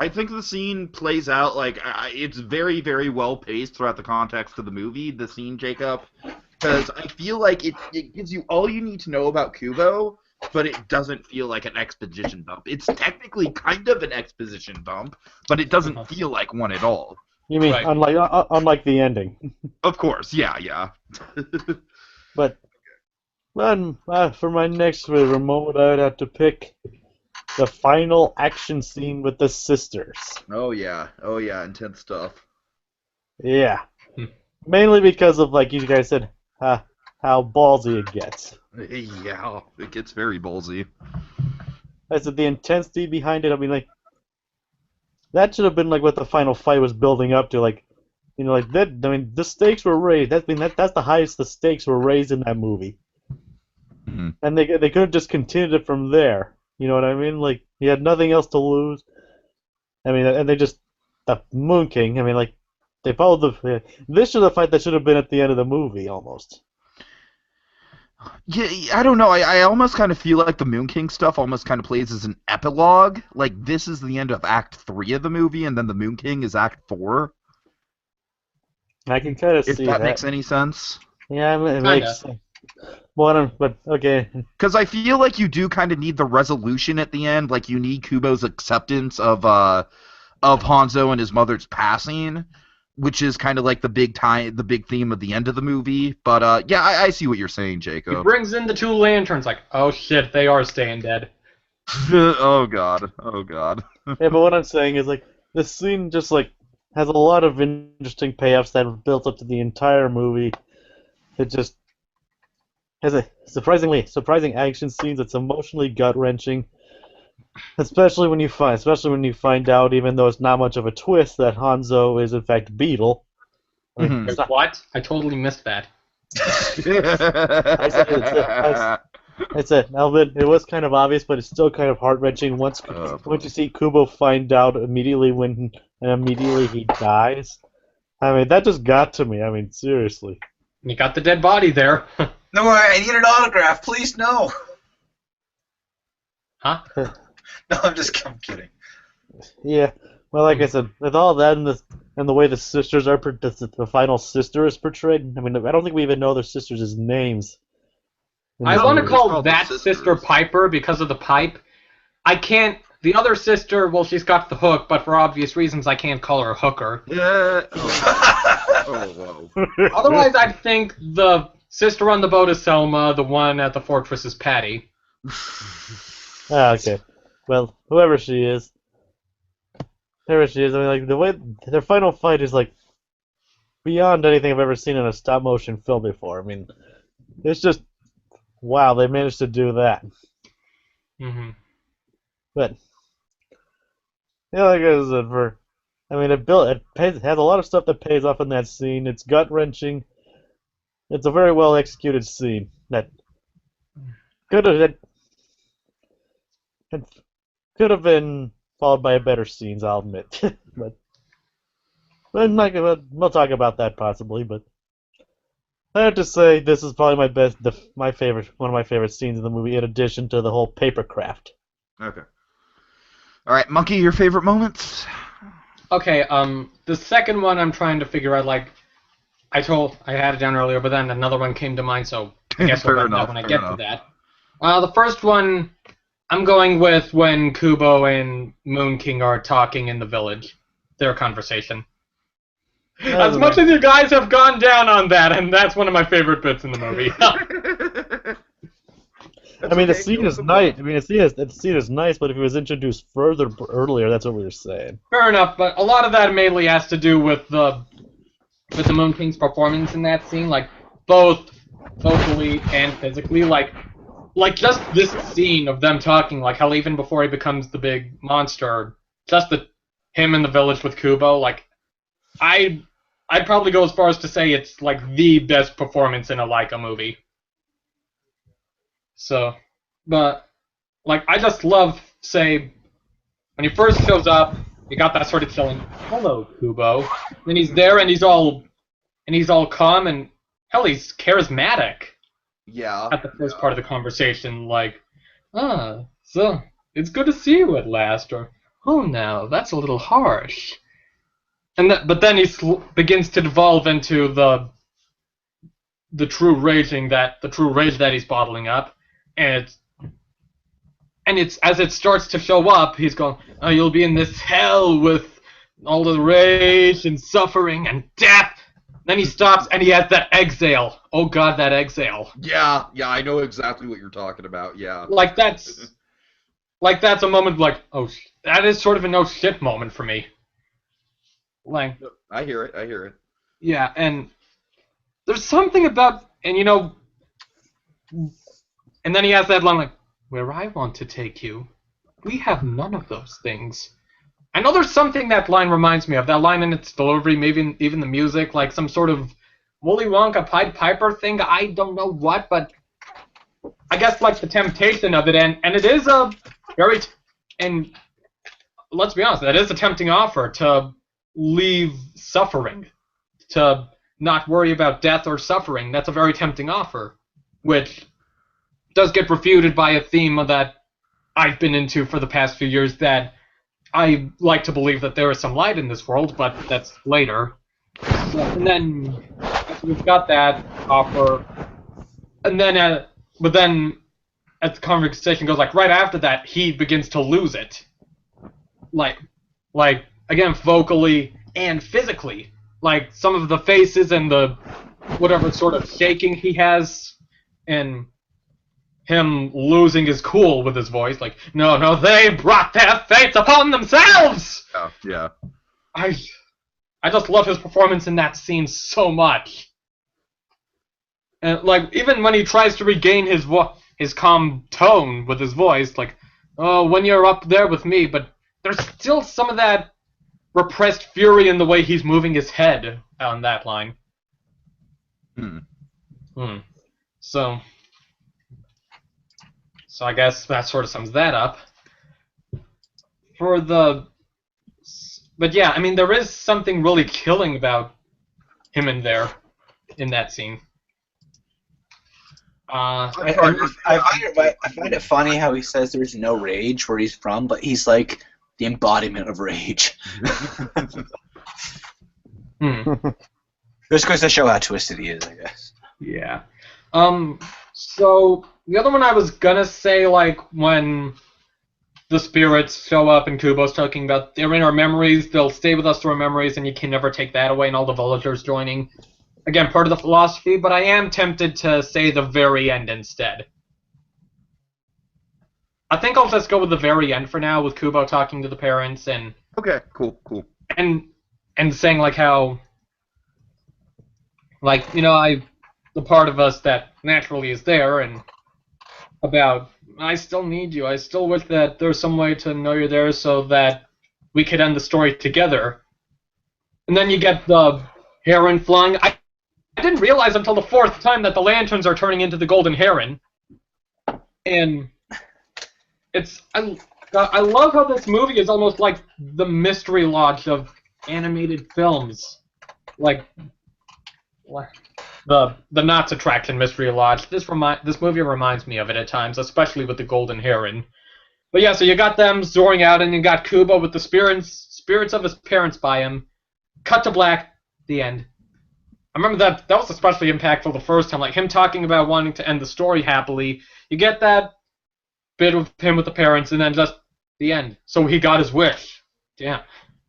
I think the scene plays out like it's very, very well paced throughout the context of the movie. The scene, Jacob, because I feel like it gives you all you need to know about Kubo, but it doesn't feel like an exposition dump. It's technically kind of an exposition dump, but it doesn't feel like one at all. You mean Right. unlike the ending? Of course, yeah. But for my next favorite moment, I would have to pick the final action scene with the sisters. Oh yeah, intense stuff. Yeah. Mainly because of, like you guys said, how ballsy it gets. Yeah, it gets very ballsy. I said the intensity behind it. I mean, like that should have been like what the final fight was building up to. Like, you know, like that. I mean, the stakes were raised. That's the highest the stakes were raised in that movie. Mm-hmm. And they could have just continued it from there. You know what I mean? Like he had nothing else to lose. I mean, and they just the Moon King. I mean, like they followed this should have fight that should have been at the end of the movie almost. Yeah, I don't know. I almost kind of feel like the Moon King stuff almost kind of plays as an epilogue. Like, this is the end of Act 3 of the movie, and then the Moon King is Act 4. I can kind of see If that makes any sense. Yeah, it makes sense. But okay. Because I feel like you do kind of need the resolution at the end. Like, you need Kubo's acceptance of Hanzo and his mother's passing, which is kind of like the big theme of the end of the movie. But yeah, I see what you're saying, Jacob. He brings in the two lanterns, like, oh shit, they are staying dead. Oh god. Yeah, but what I'm saying is like this scene just like has a lot of interesting payoffs that have built up to the entire movie. It just has a surprising action scenes. It's emotionally gut wrenching, especially when you find out, even though it's not much of a twist, that Hanzo is in fact Beetle. I mean, Mhm. What? I totally missed that. It was kind of obvious, but it's still kind of heart wrenching once you see Kubo find out immediately immediately he dies. I mean, that just got to me. I mean, seriously. You got the dead body there. No, I need an autograph, please. No. Huh? No, I'm kidding. Yeah. Well, like I said, with all that and the way the sisters are, the final sister is portrayed. I mean, I don't think we even know their sisters' names. I want to It's call called the that sisters. sister Piper because of the pipe. I can't. The other sister, well, she's got the hook, but for obvious reasons, I can't call her Hooker. Yeah. Oh, whoa. Otherwise, I'd think the sister on the boat is Selma, the one at the fortress is Patty. Okay. Well, whoever she is. I mean, like the way their final fight is like beyond anything I've ever seen in a stop motion film before. I mean, it's just wow, they managed to do that. Mm-hmm. But yeah, like I said, it has a lot of stuff that pays off in that scene. It's gut wrenching. It's a very well executed scene that could have been followed by better scenes, I'll admit. but we'll talk about that possibly. But I have to say this is probably one of my favorite scenes in the movie, in addition to the whole paper craft. Okay. All right, Monkey, your favorite moments? Okay, the second one I'm trying to figure out, like, I had it down earlier, but then another one came to mind, so I guess we'll Fair get that enough, when I fair get to enough. that. The first one, I'm going with when Kubo and Moon King are talking in the village. Their conversation. As much as you guys have gone down on that, and that's one of my favorite bits in the movie. I mean, the scene is nice. I mean, the scene is nice, but if it was introduced further earlier, that's what we were saying. Fair enough, but a lot of that mainly has to do with the Moon King's performance in that scene, like both vocally and physically, like just this scene of them talking, like how even before he becomes the big monster, just him in the village with Kubo, like I'd probably go as far as to say it's like the best performance in a Laika movie. So, but like I just love, say, when he first shows up, you got that sort of chilling, "Hello, Kubo." Then he's there and he's all calm and hell, he's charismatic. Yeah. At the first part of the conversation, like, so it's good to see you at last, or oh, now that's a little harsh. But then he begins to devolve into the true rage that he's bottling up, and it's as it starts to show up, he's going, "Oh, you'll be in this hell with all the rage and suffering and death." Then he stops and he has that exhale. Oh God, that exhale. Yeah, I know exactly what you're talking about. Yeah. Like that's a moment like, oh, that is sort of a no shit moment for me. Like, I hear it. yeah, and there's something about, and and then he has that line like, "Where I want to take you, we have none of those things." I know there's something that line reminds me of. That line in its delivery, maybe even the music, like some sort of Willy Wonka Pied Piper thing. I don't know what, but I guess like the temptation of it, and it is a very, and let's be honest, that is a tempting offer to leave suffering, to not worry about death or suffering. That's a very tempting offer, which does get refuted by a theme that I've been into for the past few years, that I like to believe that there is some light in this world, but that's later. So, and then after we've got that offer, and then but then as the conversation goes, like right after that, he begins to lose it. Like again, vocally and physically. Like some of the faces and the whatever sort of shaking he has, and him losing his cool with his voice, like, no, they brought their fates upon themselves! Yeah. I just love his performance in that scene so much. And, like, even when he tries to regain his calm tone with his voice, like, "Oh, when you're up there with me," but there's still some of that repressed fury in the way he's moving his head on that line. So I guess that sort of sums that up. But yeah, I mean, there is something really killing about him in that scene. I find it funny how he says there's no rage where he's from, but he's like the embodiment of rage. Just goes to show how twisted he is, I guess. Yeah. So the other one I was gonna say, like when the spirits show up and Kubo's talking about they're in our memories, they'll stay with us through our memories, and you can never take that away, and all the villagers joining. Again, part of the philosophy, but I am tempted to say the very end instead. I think I'll just go with the very end for now, with Kubo talking to the parents and Okay, cool. and saying like how, like, the part of us that naturally is there, and about, I still need you. I still wish that there's some way to know you're there so that we could end the story together. And then you get the heron flying. I didn't realize until the fourth time that the lanterns are turning into the golden heron. And I love how this movie is almost like the Mystery Lodge of animated films. Like the Knots Attraction Mystery Lodge. This movie reminds me of it at times, especially with the golden heron. But yeah, so you got them soaring out, and you got Kubo with the spirits spirits of his parents by him. Cut to black. The end. I remember that was especially impactful the first time, like him talking about wanting to end the story happily. You get that bit of him with the parents, and then just the end. So he got his wish. Yeah.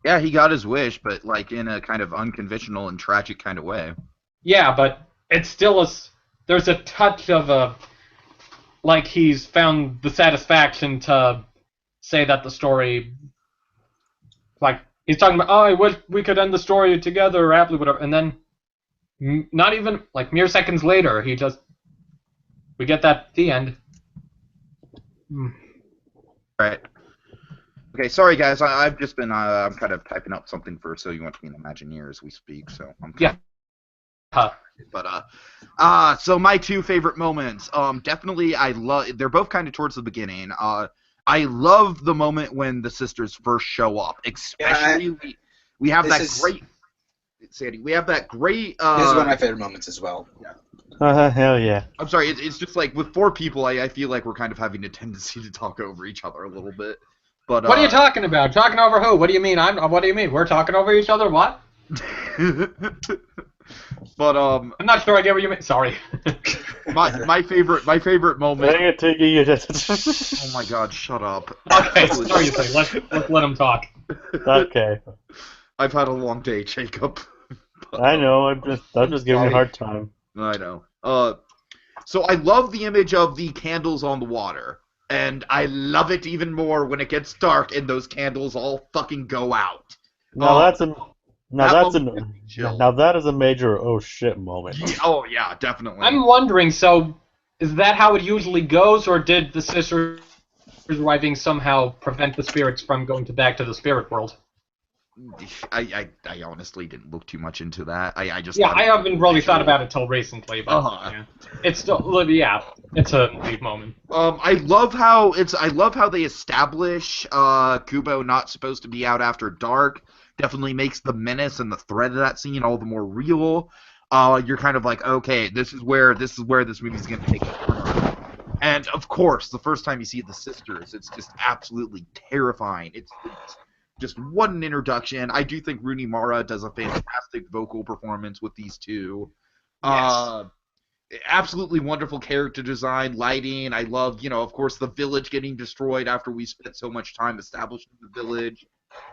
Yeah, he got his wish, but like in a kind of unconventional and tragic kind of way. Yeah, but it's still there's a touch of like he's found the satisfaction to say that the story, like he's talking about, oh, I wish we could end the story together or happily, whatever, and then not even like mere seconds later, we get that the end. Right. Okay, sorry guys, I've just been I'm kind of typing up something for So You Want to Be an Imagineer as we speak, so I'm kind of, but so my two favorite moments, definitely they're both kind of towards the beginning. I love the moment when the sisters first show up, especially we have that great. Sandy, we have that great. This is one of my favorite moments as well. Yeah. Hell yeah. I'm sorry, it's just like with four people, I feel like we're kind of having a tendency to talk over each other a little bit. But what are you talking about? Talking over who? What do you mean? What do you mean? We're talking over each other? What? But I'm not sure I get what you mean. Sorry. my favorite moment. Dang it, Tiki, you just. Oh my God! Shut up. Okay, seriously, let's let him talk. Okay. I've had a long day, Jacob. I know. I'm just giving you a hard time. I know. So I love the image of the candles on the water, and I love it even more when it gets dark and those candles all fucking go out. Now that is a major oh shit moment. Oh yeah, definitely. I'm wondering. So, is that how it usually goes, or did the sisters arriving somehow prevent the spirits from going back to the spirit world? I honestly didn't look too much into that. I haven't really thought about it till recently, but yeah. It's still it's a neat moment. I love how they establish Kubo not supposed to be out after dark. Definitely makes the menace and the threat of that scene all the more real. You're kind of like, okay, this is where this movie's gonna take a turn. And of course, the first time you see the sisters, it's just absolutely terrifying. It's just what an introduction. I do think Rooney Mara does a fantastic vocal performance with these two. Yes. Absolutely wonderful character design, lighting. I love, of course, the village getting destroyed after we spent so much time establishing the village.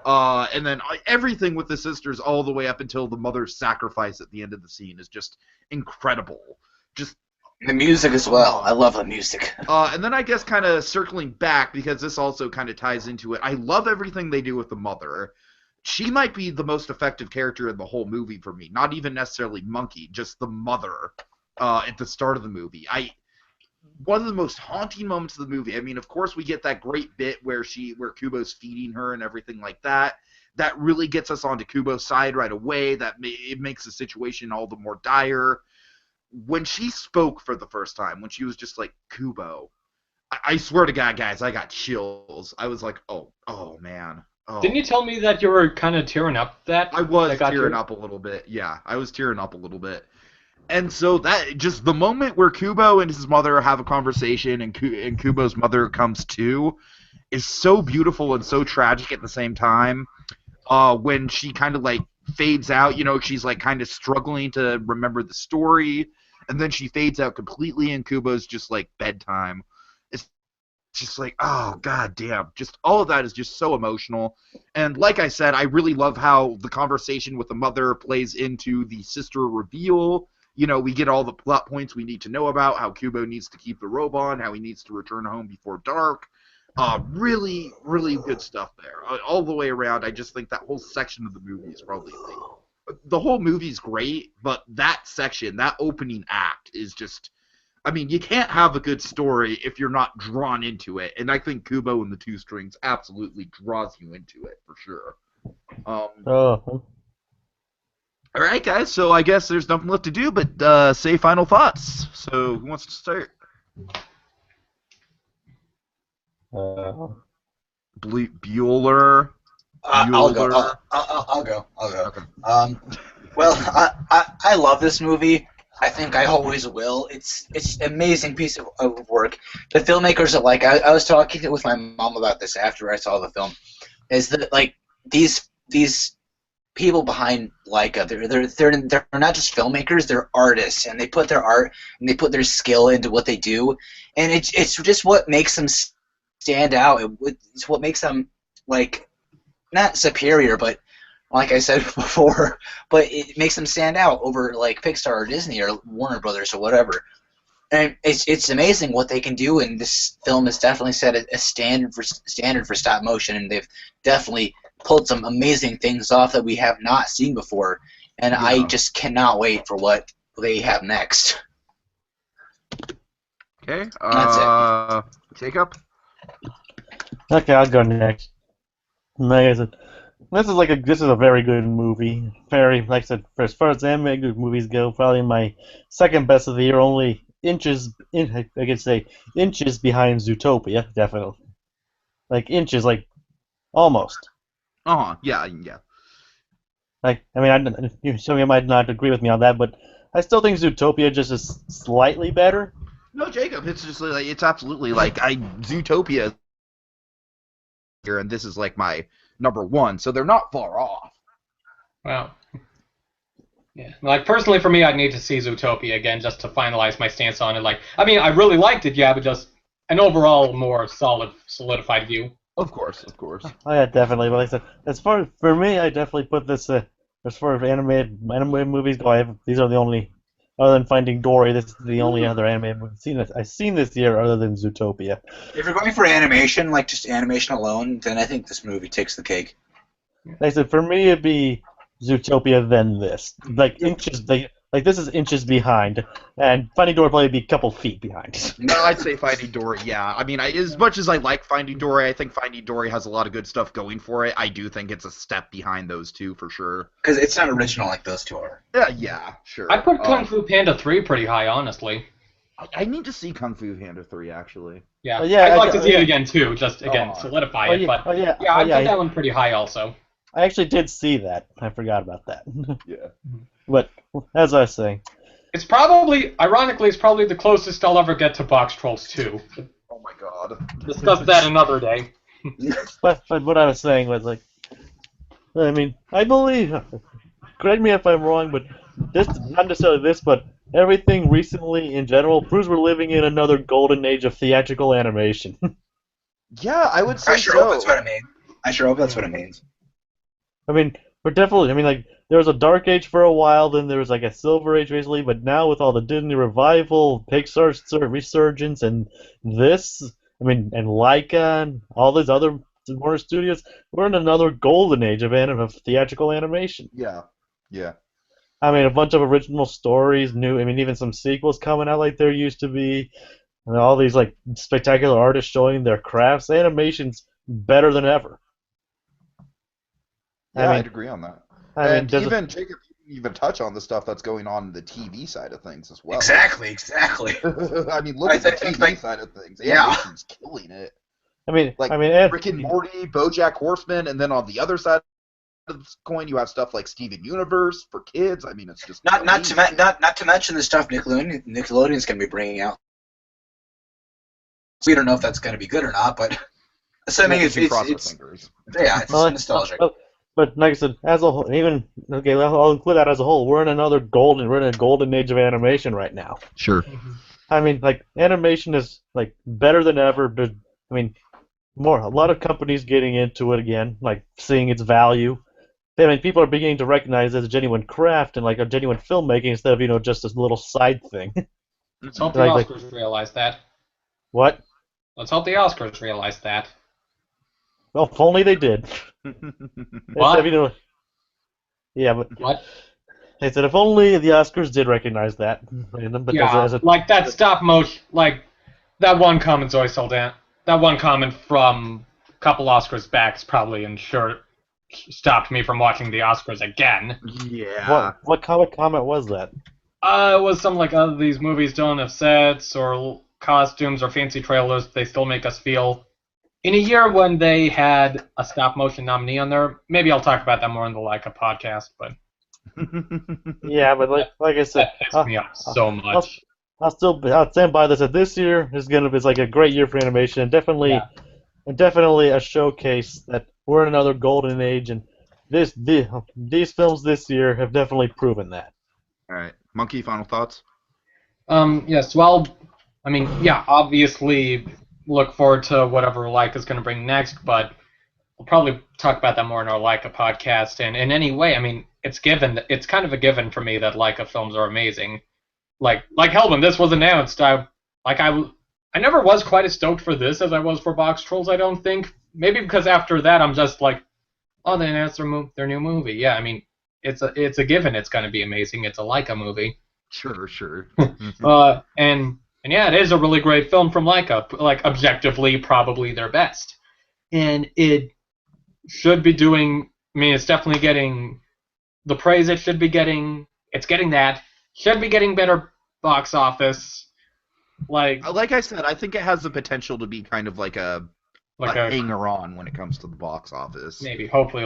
And then everything with the sisters all the way up until the mother's sacrifice at the end of the scene is just incredible. Just the music as well. I love the music. And then I guess kind of circling back, because this also kind of ties into it, I love everything they do with the mother. She might be the most effective character in the whole movie for me. Not even necessarily Monkey, just the mother at the start of the movie. One of the most haunting moments of the movie. I mean, of course, we get that great bit where Kubo's feeding her and everything like that. That really gets us onto Kubo's side right away. It makes the situation all the more dire. When she spoke for the first time, when she was just like, Kubo, I swear to God, guys, I got chills. I was like, oh man. Oh. Didn't you tell me that you were kind of tearing up I was tearing up a little bit. Yeah, I was tearing up a little bit. And so that, just the moment where Kubo and his mother have a conversation and Kubo's mother comes to is so beautiful and so tragic at the same time. When she kind of like fades out, she's like kind of struggling to remember the story. And then she fades out completely, and Kubo's just like bedtime. It's just like, oh god damn, just all of that is just so emotional. And like I said, I really love how the conversation with the mother plays into the sister reveal. We get all the plot points we need to know about how Kubo needs to keep the robe on, how he needs to return home before dark. Really, really good stuff there. All the way around, I just think that whole section of the movie is probably the whole movie's great, but that section, that opening act is just, I mean, you can't have a good story if you're not drawn into it, and I think Kubo and the Two Strings absolutely draws you into it, for sure. All right, guys, so I guess there's nothing left to do but say final thoughts. So who wants to start? Bueller. I'll go. I'll go. Okay. Well, I love this movie. I think I always will. It's an amazing piece of work. The filmmakers are like, I was talking with my mom about this after I saw the film, is that like these these people behind Laika, they're not just filmmakers, they're artists, and they put their art and they put their skill into what they do, and it's just what makes them stand out. It's what makes them, like, not superior, but like I said before, but it makes them stand out over like Pixar or Disney or Warner Brothers or whatever. And it's amazing what they can do, and this film has definitely set a standard for stop motion, and they've definitely pulled some amazing things off that we have not seen before. And Yeah. I just cannot wait for what they have next. Okay. That's Jacob. Okay, I'll go next. Like I said, this is a very good movie. Very, like I said, for as far as animated movies go, probably my second best of the year. Only I could say inches behind Zootopia, definitely. Like inches, like almost. Yeah. Like, I mean, some of you might not agree with me on that, but I still think Zootopia just is slightly better. No, Jacob, it's just like it's absolutely like Zootopia here, and this is like my number one, so they're not far off. Wow. Yeah. Like, personally, for me, I'd need to see Zootopia again just to finalize my stance on it. Like, I mean, I really liked it, yeah, but just an overall more solidified view. Of course. Oh yeah, definitely. But like I said, as far for me, I definitely put this. As far as animated movies go, these are the only, other than Finding Dory, this is the only other animated movie I've seen this year, other than Zootopia. If you're going for animation, like just animation alone, then I think this movie takes the cake. Like I said, for me, it'd be Zootopia then this. Like inches, like this is inches behind, and Finding Dory probably be a couple feet behind. No, I'd say Finding Dory, yeah. I mean, as much as I like Finding Dory, I think Finding Dory has a lot of good stuff going for it. I do think it's a step behind those two, for sure. Because it's not original like those two are. Yeah, sure. I put Kung Fu Panda 3 pretty high, honestly. I need to see Kung Fu Panda 3, actually. Yeah, Oh, yeah, I'd like to see yeah. it again, too, just, again, solidify it. But yeah, I'd put that one pretty high, also. I actually did see that. I forgot about that. Yeah. But as I was saying, It's probably, ironically, it's probably the closest I'll ever get to Box Trolls 2. Oh my god. Discuss that another day. but what I was saying was like, I mean, I believe. Correct me if I'm wrong, but this not necessarily this, but everything recently in general proves we're living in another golden age of theatrical animation. Yeah, I would say I sure hope that's what it means. I sure hope that's what it means. I mean, we're definitely. I mean, like there was a dark age for a while, then there was like a silver age recently, but now with all the Disney revival, Pixar resurgence, and this, I mean, and Laika, and all these other Warner Studios, we're in another golden age of theatrical animation. Yeah. I mean, a bunch of original stories, I mean, even some sequels coming out like there used to be, and all these like spectacular artists showing their crafts. Animation's better than ever. Yeah, I mean, I'd agree on that. I mean, And does it- even, Jacob, you didn't even touch on the stuff that's going on in the TV side of things as well. Exactly. I mean, look at the TV side of things. Yeah. Animation's killing it. I mean, Like, and Rick and Morty, BoJack Horseman, and then on the other side of the coin, you have stuff like Steven Universe for kids. I mean, it's just Not amazing. to mention the stuff Nickelodeon's going to be bringing out. We don't know if that's going to be good or not, but assuming We'll cross our it's fingers. yeah, it's well, nostalgic. but like I said, as a whole, I'll include that as a whole. We're in a golden age of animation right now. Sure. I mean, like animation is like better than ever. But I mean, a lot of companies getting into it again, like seeing its value. I mean, people are beginning to recognize it as a genuine craft and like a genuine filmmaking instead of just this little side thing. Let's hope the Like- Oscars realize that. What? Let's hope the Oscars realize that. Well, if only they did. What? Instead of, yeah, but What? they said if only the Oscars did recognize that. But Yeah, as a, like that stop motion, like that one comment Zoe Saldan, that one comment from a couple Oscars back is probably stopped me from watching the Oscars again. Yeah. what comment was that? It was something like, oh, these movies don't have sets or costumes or fancy trailers. They still make us feel. In a year when they had a stop motion nominee on there, maybe I'll talk about that more in the Laika podcast, but Yeah, but like I said, that pissed me off so much. I'll stand by this. That this year is gonna be like a great year for animation, and definitely a showcase that we're in another golden age. And these films this year have definitely proven that. All right, Monkey. Final thoughts. Yes. Well, I mean, yeah. Obviously, look forward to whatever Laika's going to bring next, but we'll probably talk about that more in our Laika podcast. And in any way, I mean, it's kind of a given for me that Laika films are amazing. Like hell, when this was announced, I never was quite as stoked for this as I was for Box Trolls. I don't think. Maybe because after that, I'm just like, oh, they announced their new movie. Yeah, I mean, it's a given. It's going to be amazing. It's a Laika movie. Sure. And yeah, it is a really great film from Laika. Like objectively, probably their best. And it should be doing. I mean, it's definitely getting the praise it should be getting. It's getting that. Should be getting better box office. Like I said, I think it has the potential to be kind of like a hanger-on when it comes to the box office. Maybe, hopefully,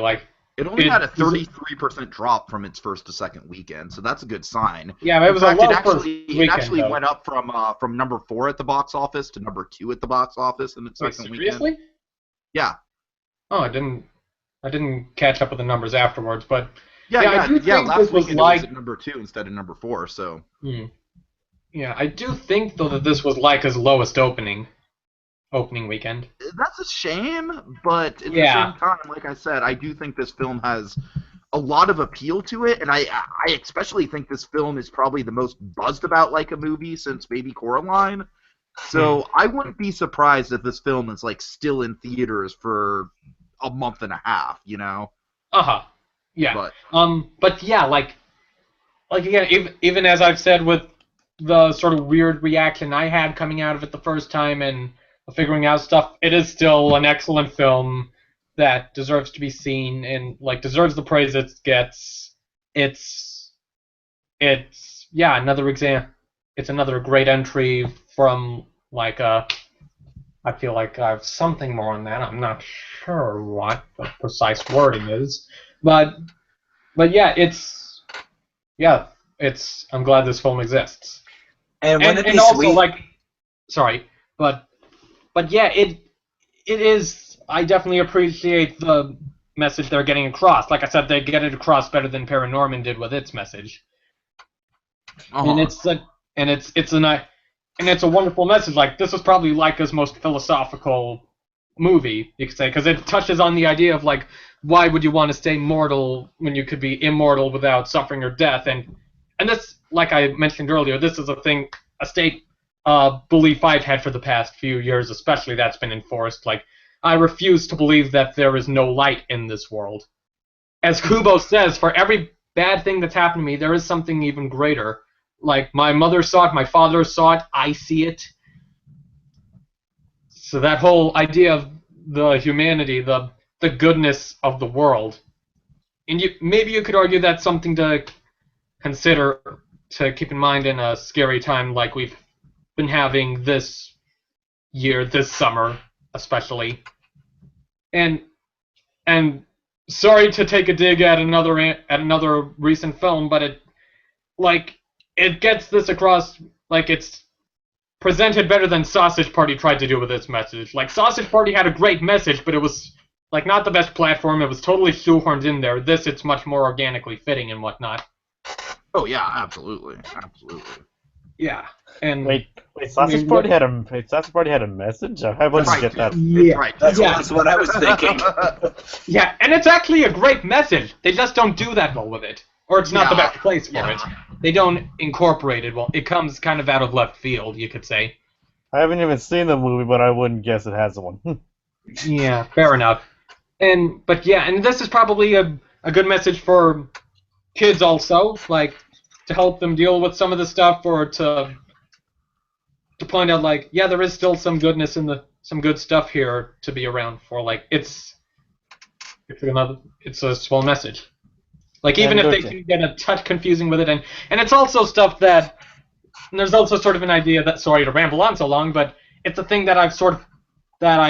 it only had a 33% drop from its first to second weekend, so that's a good sign. Yeah, it was in fact, a low first weekend, it actually though. went up from number 4 at the box office to number 2 at the box office in its second weekend. Seriously? Yeah. Oh, I didn't catch up with the numbers afterwards, but yeah. I do think last this was weekend it was at number 2 instead of number 4. So. Yeah, I do think though that this was Laika's lowest opening weekend. That's a shame, but at the Yeah. same time, like I said, I do think this film has a lot of appeal to it, and I especially think this film is probably the most buzzed about Laika movie since maybe Coraline. So I wouldn't be surprised if this film is still in theaters for a month and a half, you know? Yeah. But yeah, like again, even as I've said with the sort of weird reaction I had coming out of it the first time and figuring out stuff, it is still an excellent film that deserves to be seen and deserves the praise it gets. It's another example. It's another great entry from I feel like I have something more on that. I'm not sure what the precise wording is, but yeah, I'm glad this film exists. And wouldn't it be also sweet? Sorry, but yeah, it is. I definitely appreciate the message they're getting across. Like I said, they get it across better than Paranorman did with its message. And it's a wonderful message. This is probably Laika's most philosophical movie, you could say, because it touches on the idea of why would you want to stay mortal when you could be immortal without suffering or death, and this, like I mentioned earlier, this is a state belief I've had for the past few years, especially that's been enforced. I refuse to believe that there is no light in this world. As Kubo says, for every bad thing that's happened to me, there is something even greater. My mother saw it, my father saw it, I see it. So that whole idea of the humanity, the goodness of the world, and maybe you could argue that's something to consider, to keep in mind in a scary time like we've been having this year, this summer especially. And sorry to take a dig at another recent film, but it gets this across. It's presented better than Sausage Party tried to do with its message. Sausage Party had a great message, but it was not the best platform. It was totally shoehorned in there. This, it's much more organically fitting and whatnot. Oh yeah, absolutely. Yeah. And wait, Sausage Party had a message? I wouldn't get that. Yeah, Right. That's what I was thinking. Yeah, and it's actually a great message. They just don't do that well with it. Or it's not the best place for it. They don't incorporate it well. It comes kind of out of left field, you could say. I haven't even seen the movie, but I wouldn't guess it has one. Yeah, fair enough. But this is probably a good message for kids also, to help them deal with some of the stuff, or to point out there is still some goodness in some good stuff here to be around for. It's a small message. Even if they can get a touch confusing with it, and it's also stuff that, and there's also sort of an idea that, sorry to ramble on so long, but it's a thing that I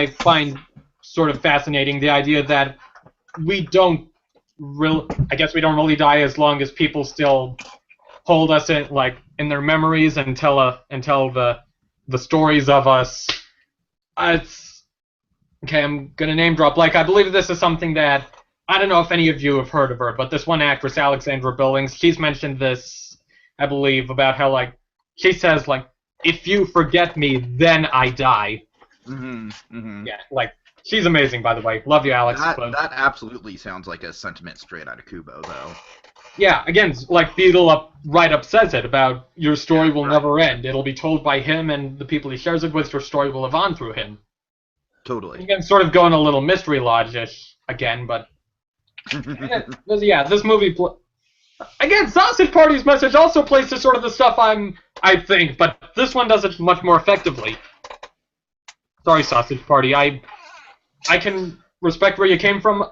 find sort of fascinating, the idea that we don't really die as long as people still hold us in their memories and tell the stories of us. It's okay. I'm gonna name drop. I believe this is something that I don't know if any of you have heard of her, but this one actress, Alexandra Billings, she's mentioned this, I believe, about how, like, she says, like, if you forget me, then I die. Yeah, like, she's amazing, by the way. Love you, Alex. That absolutely sounds like a sentiment straight out of Kubo, though. Yeah, again, like Beetle right up says it about your story will never end. It'll be told by him and the people he shares it with. Your story will live on through him. Totally. Again, sort of going a little mystery lodge-ish again, but yeah, this movie. Again, Sausage Party's message also plays to sort of the stuff I think, but this one does it much more effectively. Sorry, Sausage Party. I can respect where you came from.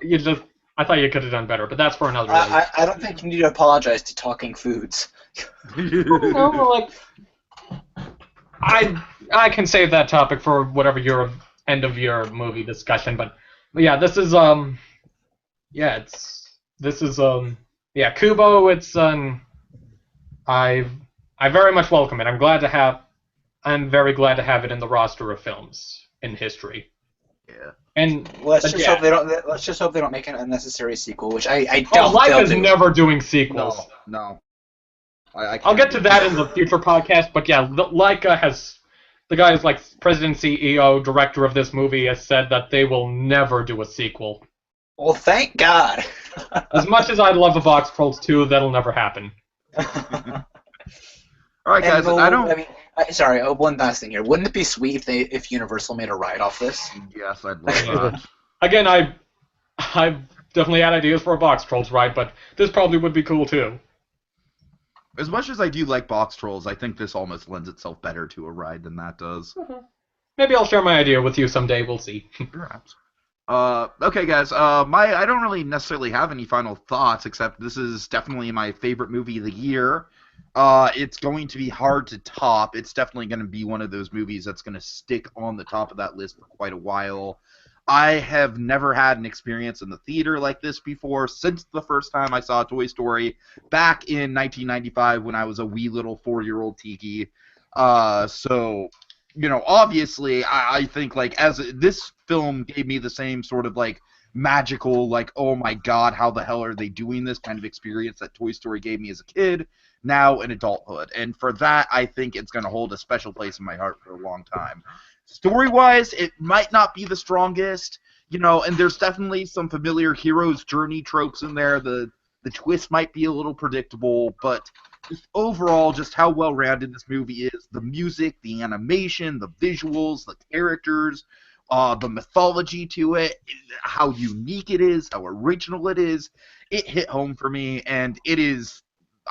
I thought you could have done better, but that's for another day. I don't think you need to apologize to Talking Foods. No, like I can save that topic for whatever your end of your movie discussion. But yeah, this is Kubo. It's I very much welcome it. I'm very glad to have it in the roster of films in history. Yeah. And let's just hope they don't make an unnecessary sequel, which I doubt Laika's they'll do. never doing sequels. No. I'll get to that in the future podcast, but yeah, Laika has, the guy who's like president, CEO, director of this movie has said that they will never do a sequel. Well, thank God. As much as I'd love a Box Trolls 2, that'll never happen. All right, guys. One last thing here. Wouldn't it be sweet if Universal made a ride off this? Yes, I'd love that. Again, I've definitely had ideas for a Box Trolls ride, but this probably would be cool too. As much as I do like Box Trolls, I think this almost lends itself better to a ride than that does. Maybe I'll share my idea with you someday. We'll see. Perhaps. Okay, guys. I don't really necessarily have any final thoughts, except this is definitely my favorite movie of the year. It's going to be hard to top. It's definitely going to be one of those movies that's going to stick on the top of that list for quite a while. I have never had an experience in the theater like this before since the first time I saw Toy Story back in 1995 when I was a wee little 4-year-old Tiki. So, obviously, I think, like, this film gave me the same sort of, like, magical, like, oh my god, how the hell are they doing this kind of experience that Toy Story gave me as a kid, now in adulthood. And for that, I think it's going to hold a special place in my heart for a long time. Story-wise, it might not be the strongest, and there's definitely some familiar hero's journey tropes in there. The twist might be a little predictable, but just overall, just how well-rounded this movie is. The music, the animation, the visuals, the characters, the mythology to it, how unique it is, how original it is. It hit home for me, and it is,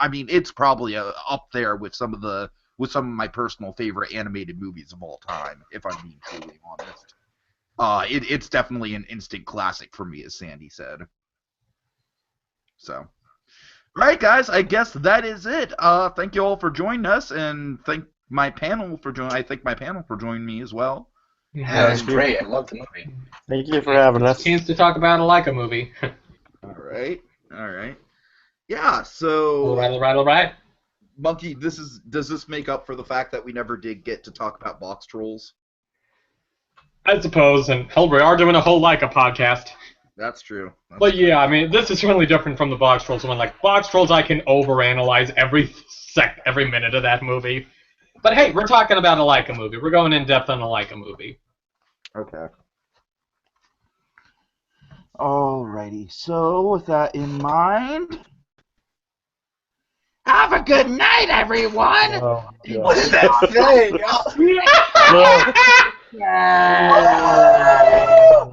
it's probably up there with some of my personal favorite animated movies of all time, if I'm being truly honest. It's definitely an instant classic for me, as Sandy said. So, all right, guys, I guess that is it. Thank you all for joining us, and thank my panel for joining me as well. Yeah, it was great. I loved the movie. Thank you for having us. Chance to talk about a Laika movie. All right. Yeah. So. All right. Monkey, does this make up for the fact that we never did get to talk about Box Trolls? I suppose, and hell, we are doing a whole Laika podcast. That's true. But yeah, this is really different from the Box Trolls one. Like, Box Trolls, I can overanalyze every minute of that movie. But hey, we're talking about a Laika movie. We're going in depth on a Laika movie. Okay. Alrighty, so with that in mind... Have a good night, everyone! Oh, What did that say? no.